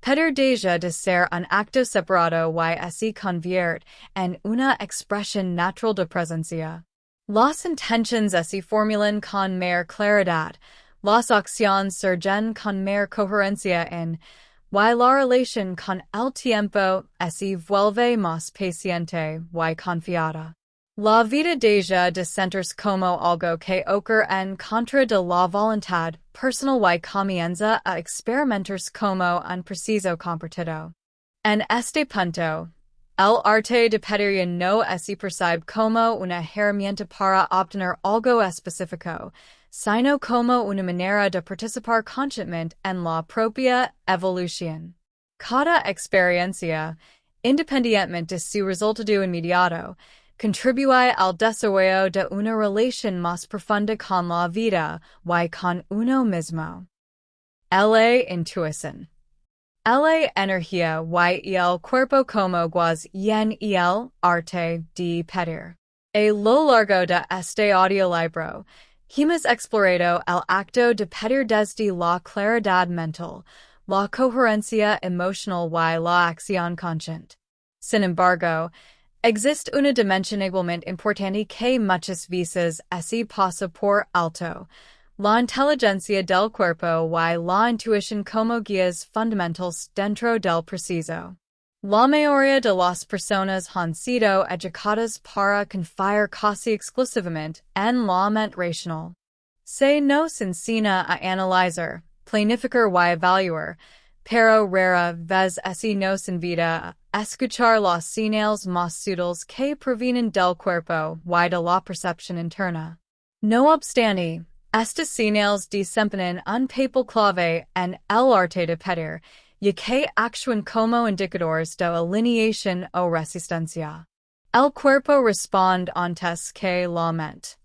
B: pedir deja de ser un acto separado y se convierte en una expresión natural de presencia. Las intenciones se formulan con mayor claridad, las acciones surgen con mayor coherencia y la relación con el tiempo se vuelve más paciente y confiada. La vida deja de sentirse como algo que ocurre en contra de la voluntad personal y comienza a experimentarse como un proceso compartido. En este punto, el arte de pedir no se percibe como una herramienta para obtener algo específico, sino como una manera de participar conscientemente en la propia evolución. Cada experiencia, independientemente de su resultado inmediato, contribuye al desarrollo de una relación más profunda con la vida y con uno mismo. La intuición. La energía y el cuerpo como guas yen y el arte de pedir. A lo largo de este audiolibro, hemos explorado el acto de pedir desde la claridad mental, la coherencia emocional y la acción consciente. Sin embargo, existe una dimensión igualmente importante que muchas veces se pasa por alto: la inteligencia del cuerpo y la intuición como guías fundamentales dentro del proceso. La mayoría de las personas han sido educadas para confiar casi exclusivamente en la mente racional. Se nos enseña a analizar, planificar y evaluar, pero rara vez se nos invita a escuchar las señales más sutiles que provienen del cuerpo y de la percepción interna. No obstante, estas señales desempeñan un papel clave en el arte de pedir, ya que actúan como indicadores de alineación o resistencia. El cuerpo responde antes que la mente.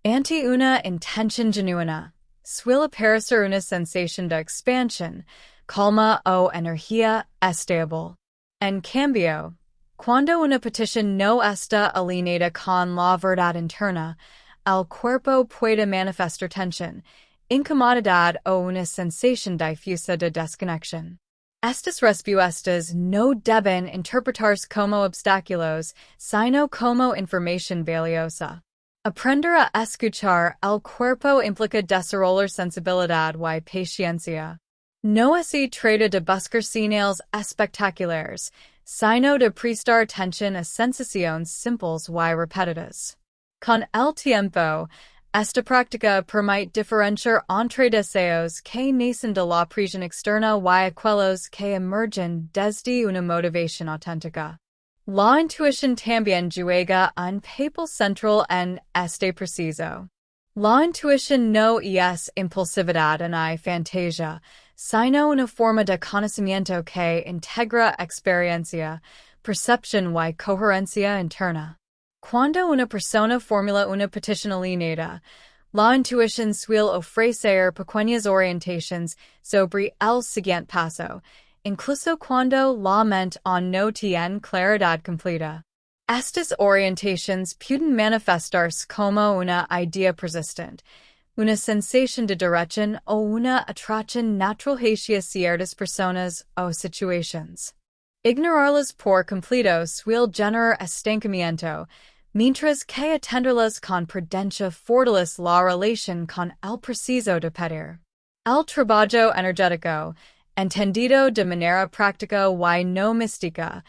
B: Ante una intención genuina, suele aparecer una sensación de expansión, calma o energía estable. En cambio, cuando una petición no está alineada con la verdad interna, el cuerpo puede manifestar tensión, incomodidad o una sensación difusa de desconexión. Estas respuestas no deben interpretarse como obstáculos, sino como información valiosa. Aprender a escuchar el cuerpo implica desarrollar sensibilidad y paciencia. No se trata de buscar señales espectaculares, sino de prestar atención a sensaciones simples y repetidas. Con el tiempo, esta práctica permite diferenciar entre deseos que nacen de la presión externa y aquellos que emergen desde una motivación auténtica. La intuición también juega un papel central en este proceso. La intuición no es impulsividad ni fantasía, sino una forma de conocimiento que integra experiencia, percepción y coherencia interna. Cuando una persona formula una petición alineada, la intuición suele ofrecer pequeñas orientaciones sobre el siguiente paso, incluso cuando la mente aún no tiene claridad completa. Estas orientaciones pueden manifestarse como una idea persistente, una sensación de dirección o una atracción natural hacia ciertas personas o situaciones. Ignorarlas por completo suele generar estancamiento, mientras que atenderlas con prudencia fortalece la relación con el proceso de pedir. El trabajo energético, entendido de manera práctica y no mística,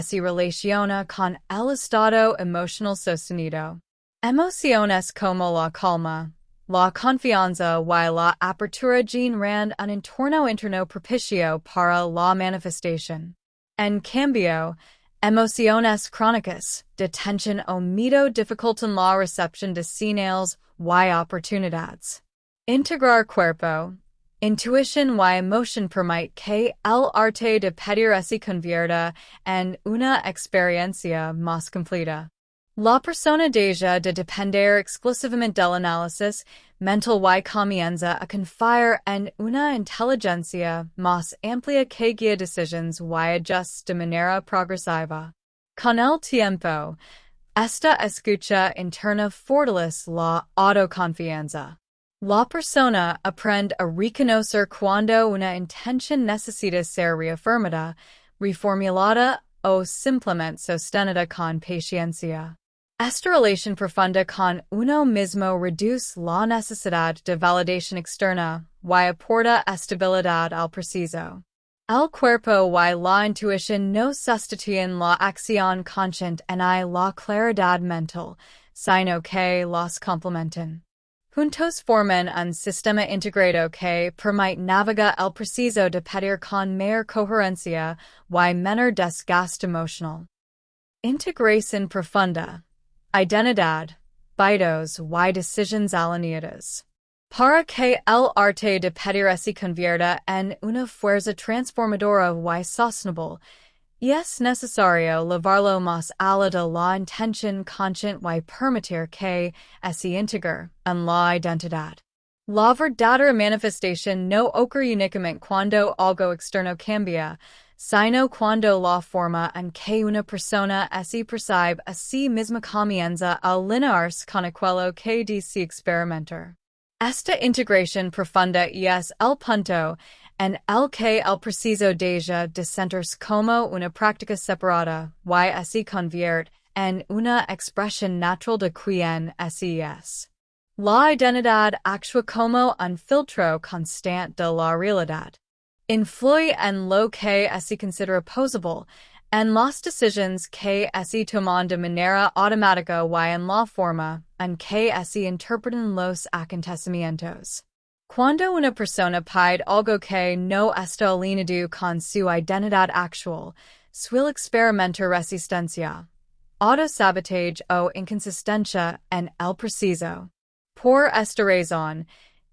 B: se relaciona con el estado emocional sostenido. Emociones como la calma, la confianza y la apertura generan un entorno interno propicio para la manifestación. En cambio, emociones crónicas, de tensión o miedo dificultan la recepción de señales y oportunidades. Integrar cuerpo, intuición y emoción permite que el arte de pedir se convierta en una experiencia más completa. La persona deja de depender exclusivamente del análisis mental y comienza a confiar en una inteligencia más amplia que guía decisiones y ajustes de manera progresiva. Con el tiempo, Esta escucha interna fortalece la autoconfianza. La persona aprende a reconocer cuando una intención necesita ser reafirmada, reformulada o simplemente sostenida con paciencia. Esta relación profunda con uno mismo reduce la necesidad de validación externa y aporta estabilidad al preciso. El cuerpo y la intuición no sustituyen la acción consciente ni la claridad mental, sino que las complementan. Juntos forman un sistema integrado que permite navegar el preciso de pedir con mayor coherencia y menor desgaste emocional. Integración profunda. Identidad, hábitos y decisiones alineadas. Para que el arte de pedir se convierta en una fuerza transformadora y sostenible, es necesario llevarlo más allá de la intención consciente y permitir que se integre en la identidad. La verdadera manifestación no ocurre únicamente cuando algo externo cambia, sino cuando la forma en que una persona se percibe a sí misma comienza a alinearse con aquello que dice experimentar. Esta integración profunda es el punto en el que el preciso deja de sentirse como una práctica separada y se convierte en una expresión natural de quien se es. La identidad actúa como un filtro constante de la realidad. Influye en lo que se considera posible, en las decisiones que se toman de manera automática y en la forma en que se interpretan los acontecimientos. Cuando una persona pide algo que no está alineado con su identidad actual, suele experimentar resistencia, autosabotaje o inconsistencia en el preciso. Por esta razón,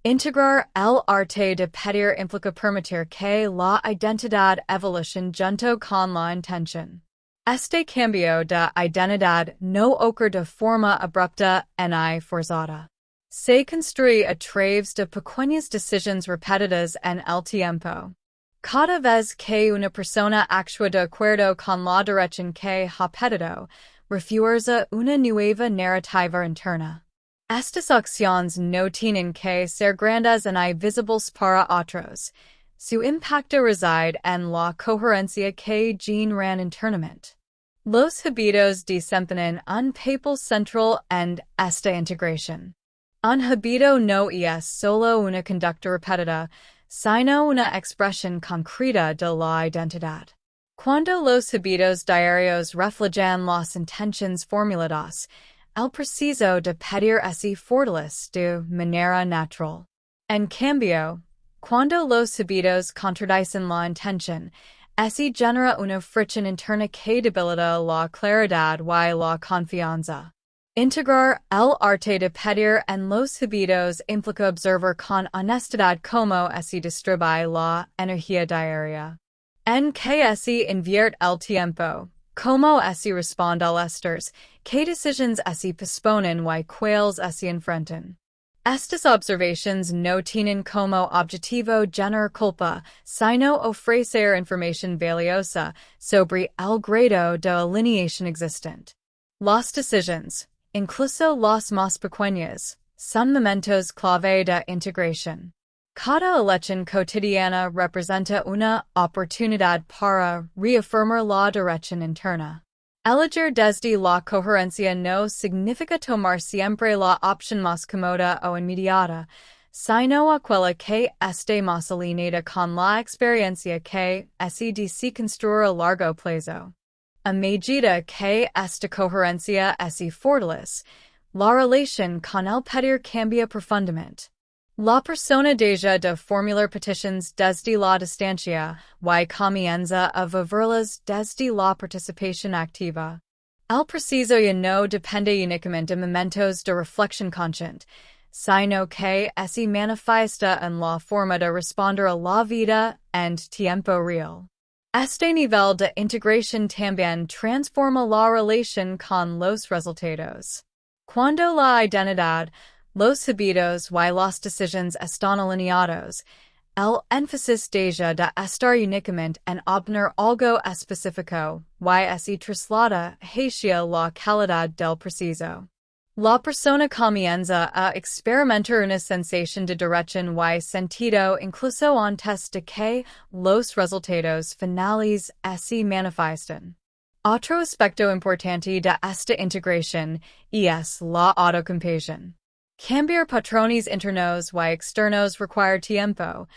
B: integrar el arte de pedir implica permitir que la identidad evolucione junto con la intención. Este cambio de identidad no ocurre de forma abrupta ni forzada. Se construye a través de pequeñas decisiones repetidas en el tiempo. Cada vez que una persona actúa de acuerdo con la dirección que ha pedido, refuerza una nueva narrativa interna. Estas acciones no tienen que ser grandes ni visibles para otros. Su impacto reside en la coherencia que generan internamente. Los hábitos desempeñan un papel central en esta integración. Un hábito no es solo una conducta repetida, sino una expresión concreta de la identidad. Cuando los hábitos diarios reflejan las intenciones formuladas, el preciso de pedir se fortalece de manera natural. En cambio, cuando los hábitos contradicen la intención, se genera una fricción interna que debilita la claridad y la confianza. Integrar el arte de pedir en los hábitos implica observar con honestidad cómo se distribuye la energía diaria. En que se invierte el tiempo, cómo se responde al estos, qué decisiones se posponen y cuáles se enfrentan. Estas observaciones no tienen como objetivo generar culpa, sino ofrecer información valiosa sobre el grado de alineación existente. Las decisiones, incluso las más pequeñas, son momentos clave de integración. Cada elección cotidiana representa una oportunidad para reafirmar la dirección interna. Elegir desde la coherencia no significa tomar siempre la opción más cómoda o inmediata, sino aquella que esté más alineada con la experiencia que se desea construir a largo plazo. A medida que esta coherencia se fortalece, la relación con el pedir cambia profundamente. La persona deja de formular peticiones desde la distancia y comienza a vivirlas desde la participación activa. El preciso ya no depende únicamente de momentos de reflexión consciente, sino que se manifiesta en la forma de responder a la vida en tiempo real. Este nivel de integración también transforma la relación con los resultados. Cuando la identidad, los hábitos y las decisiones están alineados, el énfasis deja de estar únicamente en obtener algo específico, y se traslada hacia la calidad del preciso. La persona comienza a experimentar una sensación de dirección y sentido incluso antes de que los resultados finales se manifiesten. Otro aspecto importante de esta integración es la autocompasión. Cambiar patrones internos y externos require tiempo,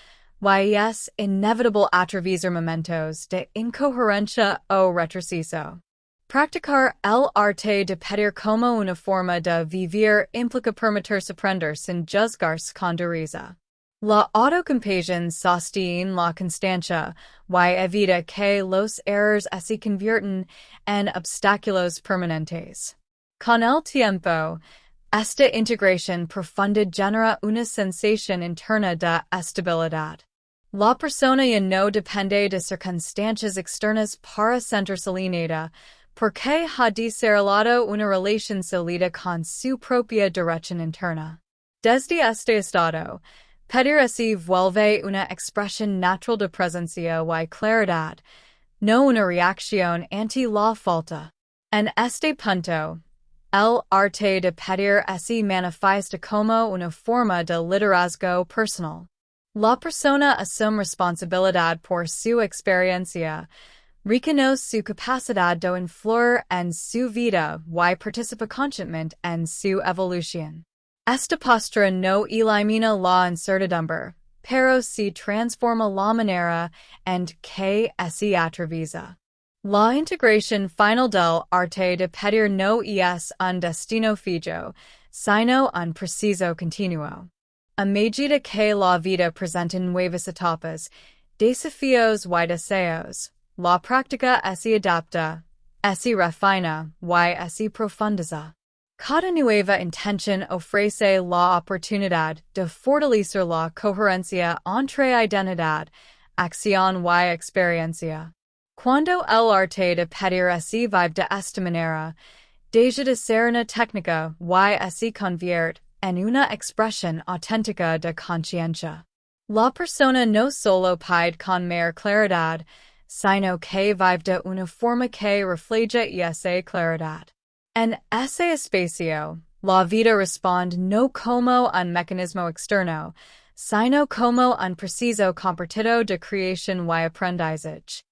B: y es inevitable atravesar momentos de incoherencia o retroceso. Practicar el arte de pedir como una forma de vivir implica permitirse aprender sin juzgarse con dureza. La autocompasión sostiene la constancia y evita que los errores se conviertan en obstáculos permanentes. Con el tiempo, esta integración profunda genera una sensación interna de estabilidad. La persona ya no depende de circunstancias externas para sentirse alineada, porque ha desarrollado una relación sólida con su propia dirección interna. Desde este estado, pedir se vuelve una expresión natural de presencia y claridad, no una reacción ante la falta. En este punto, el arte de pedir se manifiesta como una forma de liderazgo personal. La persona asume responsabilidad por su experiencia, reconoce su capacidad de influir en su vida y participa conscientemente en su evolución. Esta postura no elimina la incertidumbre, pero se transforma la manera en que se atraviesa. La integración final del arte de pedir no es un destino fijo, sino un proceso continuo. A medida que la vida presenta nuevas etapas, desafíos y deseos, la práctica se adapta, se refina y se profundiza. Cada nueva intención ofrece la oportunidad de fortalecer la coherencia entre identidad, acción y experiencia. Cuando el arte de pedir se vive de esta manera, deja de ser una técnica y se convierte en una expresión auténtica de conciencia. La persona no solo pide con mayor claridad, sino que vive de una forma que refleja esa claridad. En ese espacio, la vida responde no como un mecanismo externo, sino como un proceso compartido de creación y aprendizaje.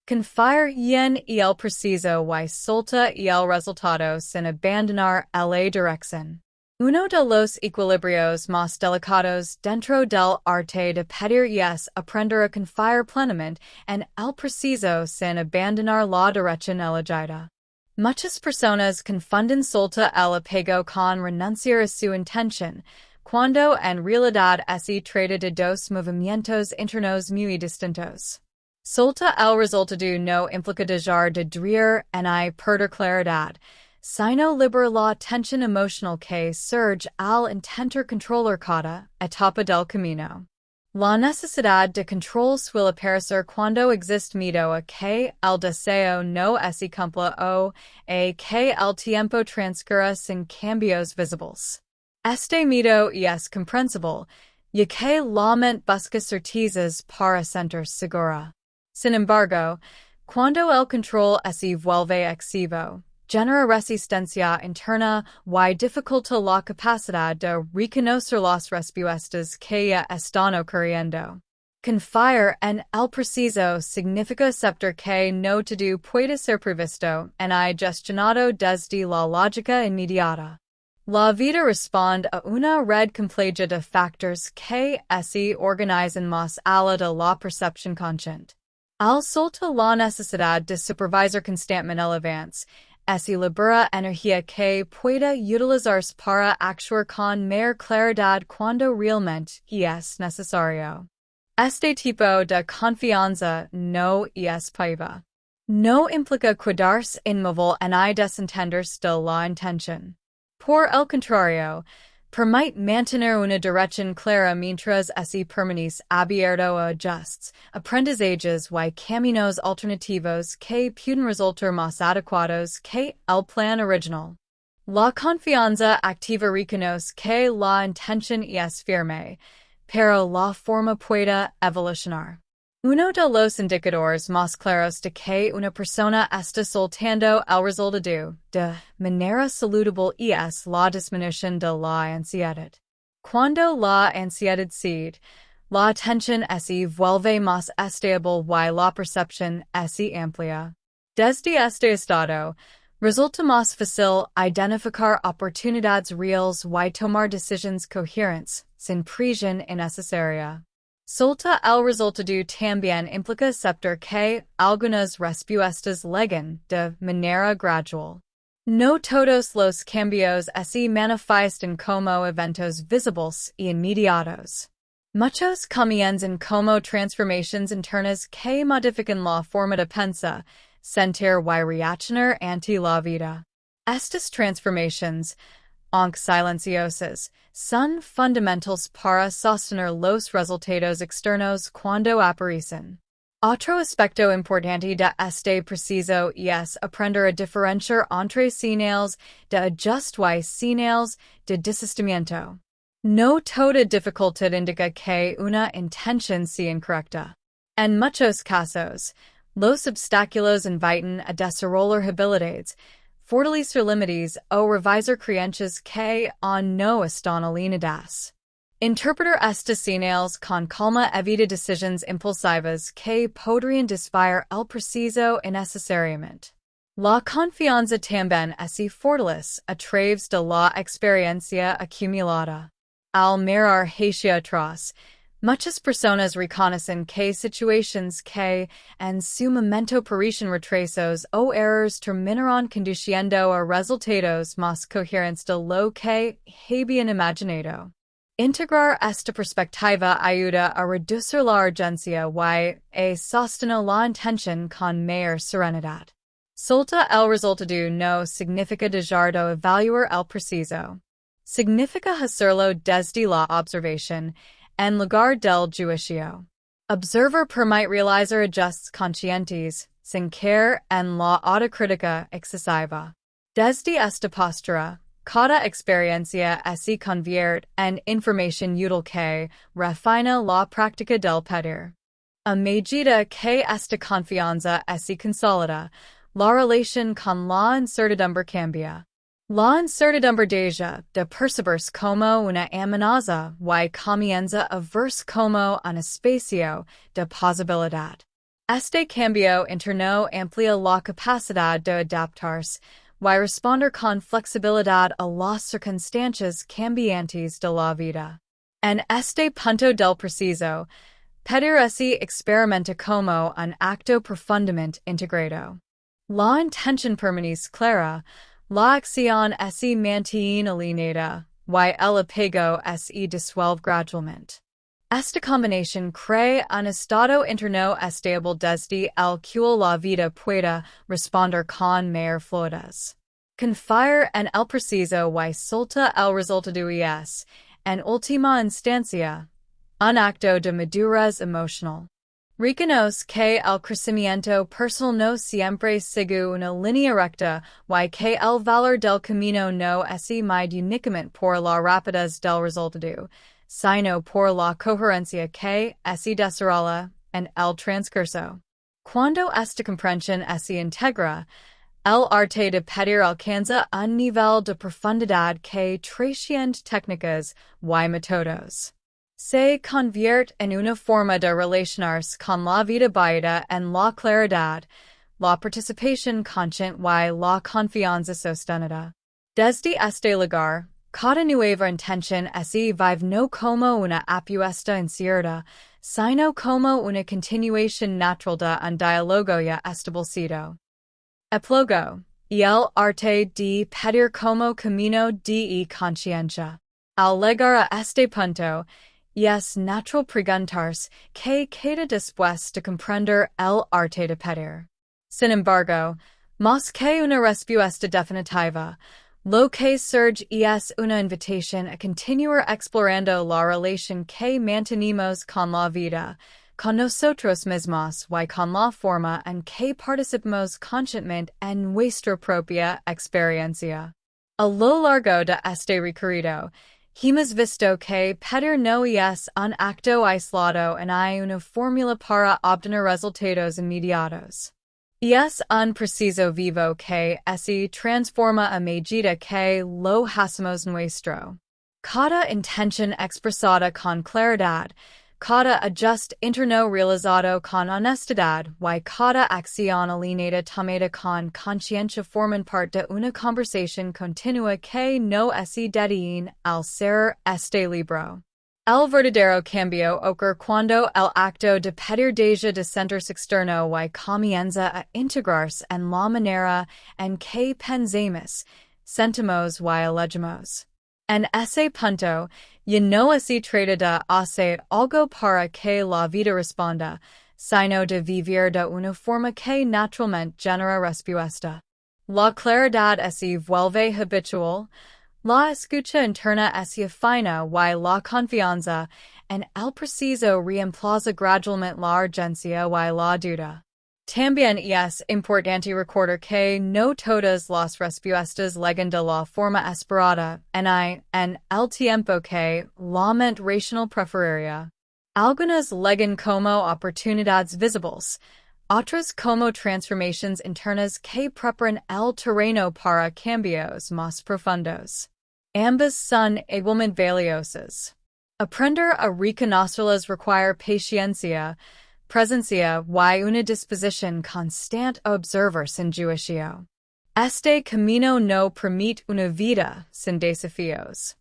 B: Confiar en el proceso y solta el resultado sin abandonar la dirección. Uno de los equilibrios más delicados dentro del arte de pedir es aprender a confiar plenamente en el proceso sin abandonar la dirección elegida. Muchas personas confunden solta el apego con renunciar a su intención, cuando en realidad se trata de dos movimientos internos muy distintos. Solta el resultado no implica dejar de drear ni perder claridad, sino liberar la tensión emocional que surge al intentar controlar cada etapa del camino. La necesidad de control suele aparecer cuando existe miedo a que el deseo no se cumpla o a que el tiempo transcurra sin cambios visibles. Este miedo es comprensible, ya que la mente busca certezas para sentirse segura. Sin embargo, cuando el control se vuelve excesivo, genera resistencia interna y dificulta la capacidad de reconocer las respuestas que ya están ocurriendo. Confiar en el proceso significa aceptar que no todo puede ser previsto y gestionado desde la lógica inmediata. La vida responde a una red compleja de factores que se organizan más allá de la percepción consciente. Al soltar la necesidad de supervisar constantemente el avance, se libera energía que pueda utilizarse para actuar con mayor claridad cuando realmente es necesario. Este tipo de confianza no es paiva. No implica quedarse inmóvil ni desentenderse de la intención. Por el contrario, permite mantener una dirección clara mientras se permanece abierto a ajustes, aprendizajes y caminos alternativos que pueden resultar más adecuados que el plan original. La confianza activa reconoce que la intención es firme, pero la forma puede evolucionar. Uno de los indicadores más claros de que una persona está soltando el resultado de manera saludable es la disminución de la ansiedad. Cuando la ansiedad cede, la atención se vuelve más estable y la percepción se amplia. Desde este estado, resulta más fácil identificar oportunidades reales y tomar decisiones coherentes, sin presión innecesaria. Solta el resultado también implica aceptar que algunas respuestas llegan de manera gradual. No todos los cambios se manifiestan como eventos visibles y inmediatos. Muchos comienzan como transformaciones internas que modifican la forma de pensar, sentir y reaccionar ante la vida. Estas transformaciones, aunque silenciosas, son fundamentales para sostener los resultados externos cuando aparecen. Otro aspecto importante de este proceso es aprender a diferenciar entre señales de ajuste y señales de desistimiento. No toda dificultad indica que una intención sea incorrecta. En muchos casos, los obstáculos invitan a desarrollar habilidades, fortalecer límites o revisar creencias que aún no están alineadas. Interpretar estas señales con calma evita decisiones impulsivas que podrían desviar el proceso innecesariamente. La confianza también se fortalece a través de la experiencia acumulada. Al mirar hacia atrás, muchas personas reconocen que situaciones que en su momento parecen retrasos o errores terminarán conduciendo a resultados más coherentes de lo que habían imaginado. Integrar esta perspectiva ayuda a reducir la urgencia y a sostener la intención con mayor serenidad. Solta el resultado no significa dejar de evaluar el proceso. Significa hacerlo desde la observación, en lugar del juicio. Observar permite realizar ajustes conscientes, sin caer en la autocrítica excesiva. Desde esta postura, cada experiencia se convierte en información útil que refina la práctica del pedir. A medida que esta confianza se consolida, la relación con la incertidumbre cambia. La incertidumbre deja de percibirse como una amenaza y comienza a verse como un espacio de posibilidad. Este cambio interno amplía la capacidad de adaptarse y responder con flexibilidad a las circunstancias cambiantes de la vida. En este punto del proceso, pedir se experimenta como un acto profundamente integrado. La intención permanece clara, la acción se mantiene alineada, y el apego se disuelve gradualmente. Esta combinación crea un estado interno estable desde el cual la vida pueda responder con mayor fluidez. Confiar en el proceso y solta el resultado es, en última instancia, un acto de madurez emocional. Reconoce que el crecimiento personal no siempre sigue una línea recta y que el valor del camino no es medido únicamente por la rapidez del resultado, sino por la coherencia que se desarrolla en el transcurso. Cuando esta comprensión se integra, el arte de pedir alcanza un nivel de profundidad que trasciende técnicas y métodos. Se convierte en una forma de relacionarse con la vida basada en la claridad, la participación consciente y la confianza sostenida. Desde este lugar, cada nueva intención se vive no como una apuesta incierta, sino como una continuación natural de un diálogo ya establecido. Eplogo, y el arte de pedir como camino de conciencia. Al llegar a este punto, es natural preguntarse qué queda después de comprender el arte de pedir. Sin embargo, más que una respuesta definitiva, lo que surge es una invitación a continuar explorando la relación que mantenemos con la vida, con nosotros mismos y con la forma en que participamos conscientemente en nuestra propia experiencia. A lo largo de este recorrido, hemos visto que pedir no es un acto aislado y hay una fórmula para obtener resultados inmediatos. Es un proceso vivo que se transforma a medida que lo hacemos nuestro. Cada intención expresada con claridad, cada ajuste interno realizado con honestidad y cada acción alineada tomada con conciencia forman parte de una conversación continua que no se detiene al ser este libro. El verdadero cambio ocurre cuando el acto de pedir deja de sentirse externo y comienza a integrarse en la manera en que pensamos, sentimos y elegimos. En ese punto, ya no se trata de hacer algo para que la vida responda, sino de vivir de una forma que naturalmente genera respuesta. La claridad se vuelve habitual, la escucha interna se afina y la confianza en el preciso reemplaza gradualmente la urgencia y la duda. También es importante recordar que no todas las respuestas llegan de la forma esperada, en el tiempo que la mente racional preferiría. Algunas llegan como oportunidades visibles, otras como transformaciones internas que preparan el terreno para cambios más profundos. Ambas son igualmente valiosas. Aprender a reconocerlas require paciencia, presencia y una disposición constante a observar sin juicio. Este camino no permite una vida sin desafíos.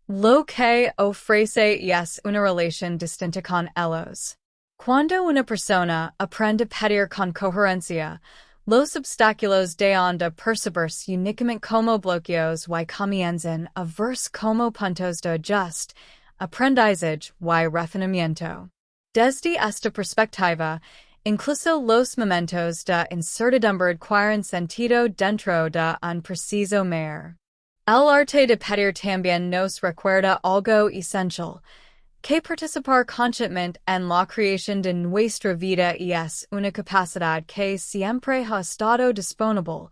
B: Lo que ofrece es una relación distinta con ellos. Cuando una persona aprende a pedir con coherencia, los obstáculos dejan de percibirse únicamente como bloqueos y comienzan a verse como puntos de ajuste, aprendizaje y refinamiento. Desde esta perspectiva, incluso los momentos de incertidumbre adquieren sentido dentro de un preciso mer. El arte de pedir también nos recuerda algo esencial, que participar conscientemente en la creación de nuestra vida es una capacidad que siempre ha estado disponible,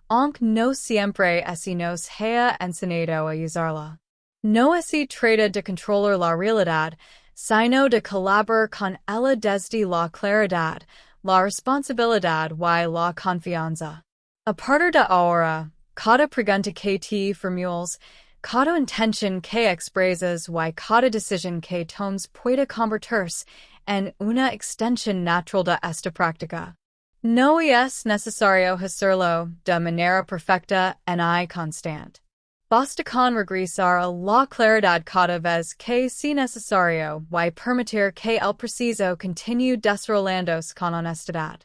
B: aunque no siempre se nos haya enseñado a usarla. No se trata de controlar la realidad, sino de colaborar con ella desde la claridad, la responsabilidad y la confianza. A partir de ahora, cada pregunta que te formules, cada intención que expresas y cada decisión que tomes puede convertirse en una extensión natural de esta práctica. No es necesario hacerlo de manera perfecta y constante. Basta con regresar a la claridad cada vez que sea necesario y permitir que el proceso continúe desarrollándose con honestidad.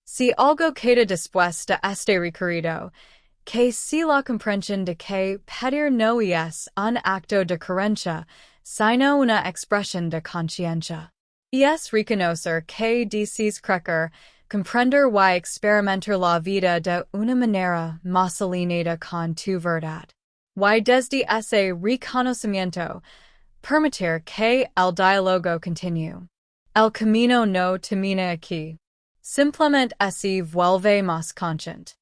B: Si algo queda después de este recorrido, que si la comprensión de que pedir no es un acto de carencia, sino una expresión de conciencia. Es reconocer que dices creer, comprender y experimentar la vida de una manera más alineada con tu verdad. Y desde ese reconocimiento, permitir que el diálogo continúe. El camino no termina aquí. Simplemente se vuelve más consciente.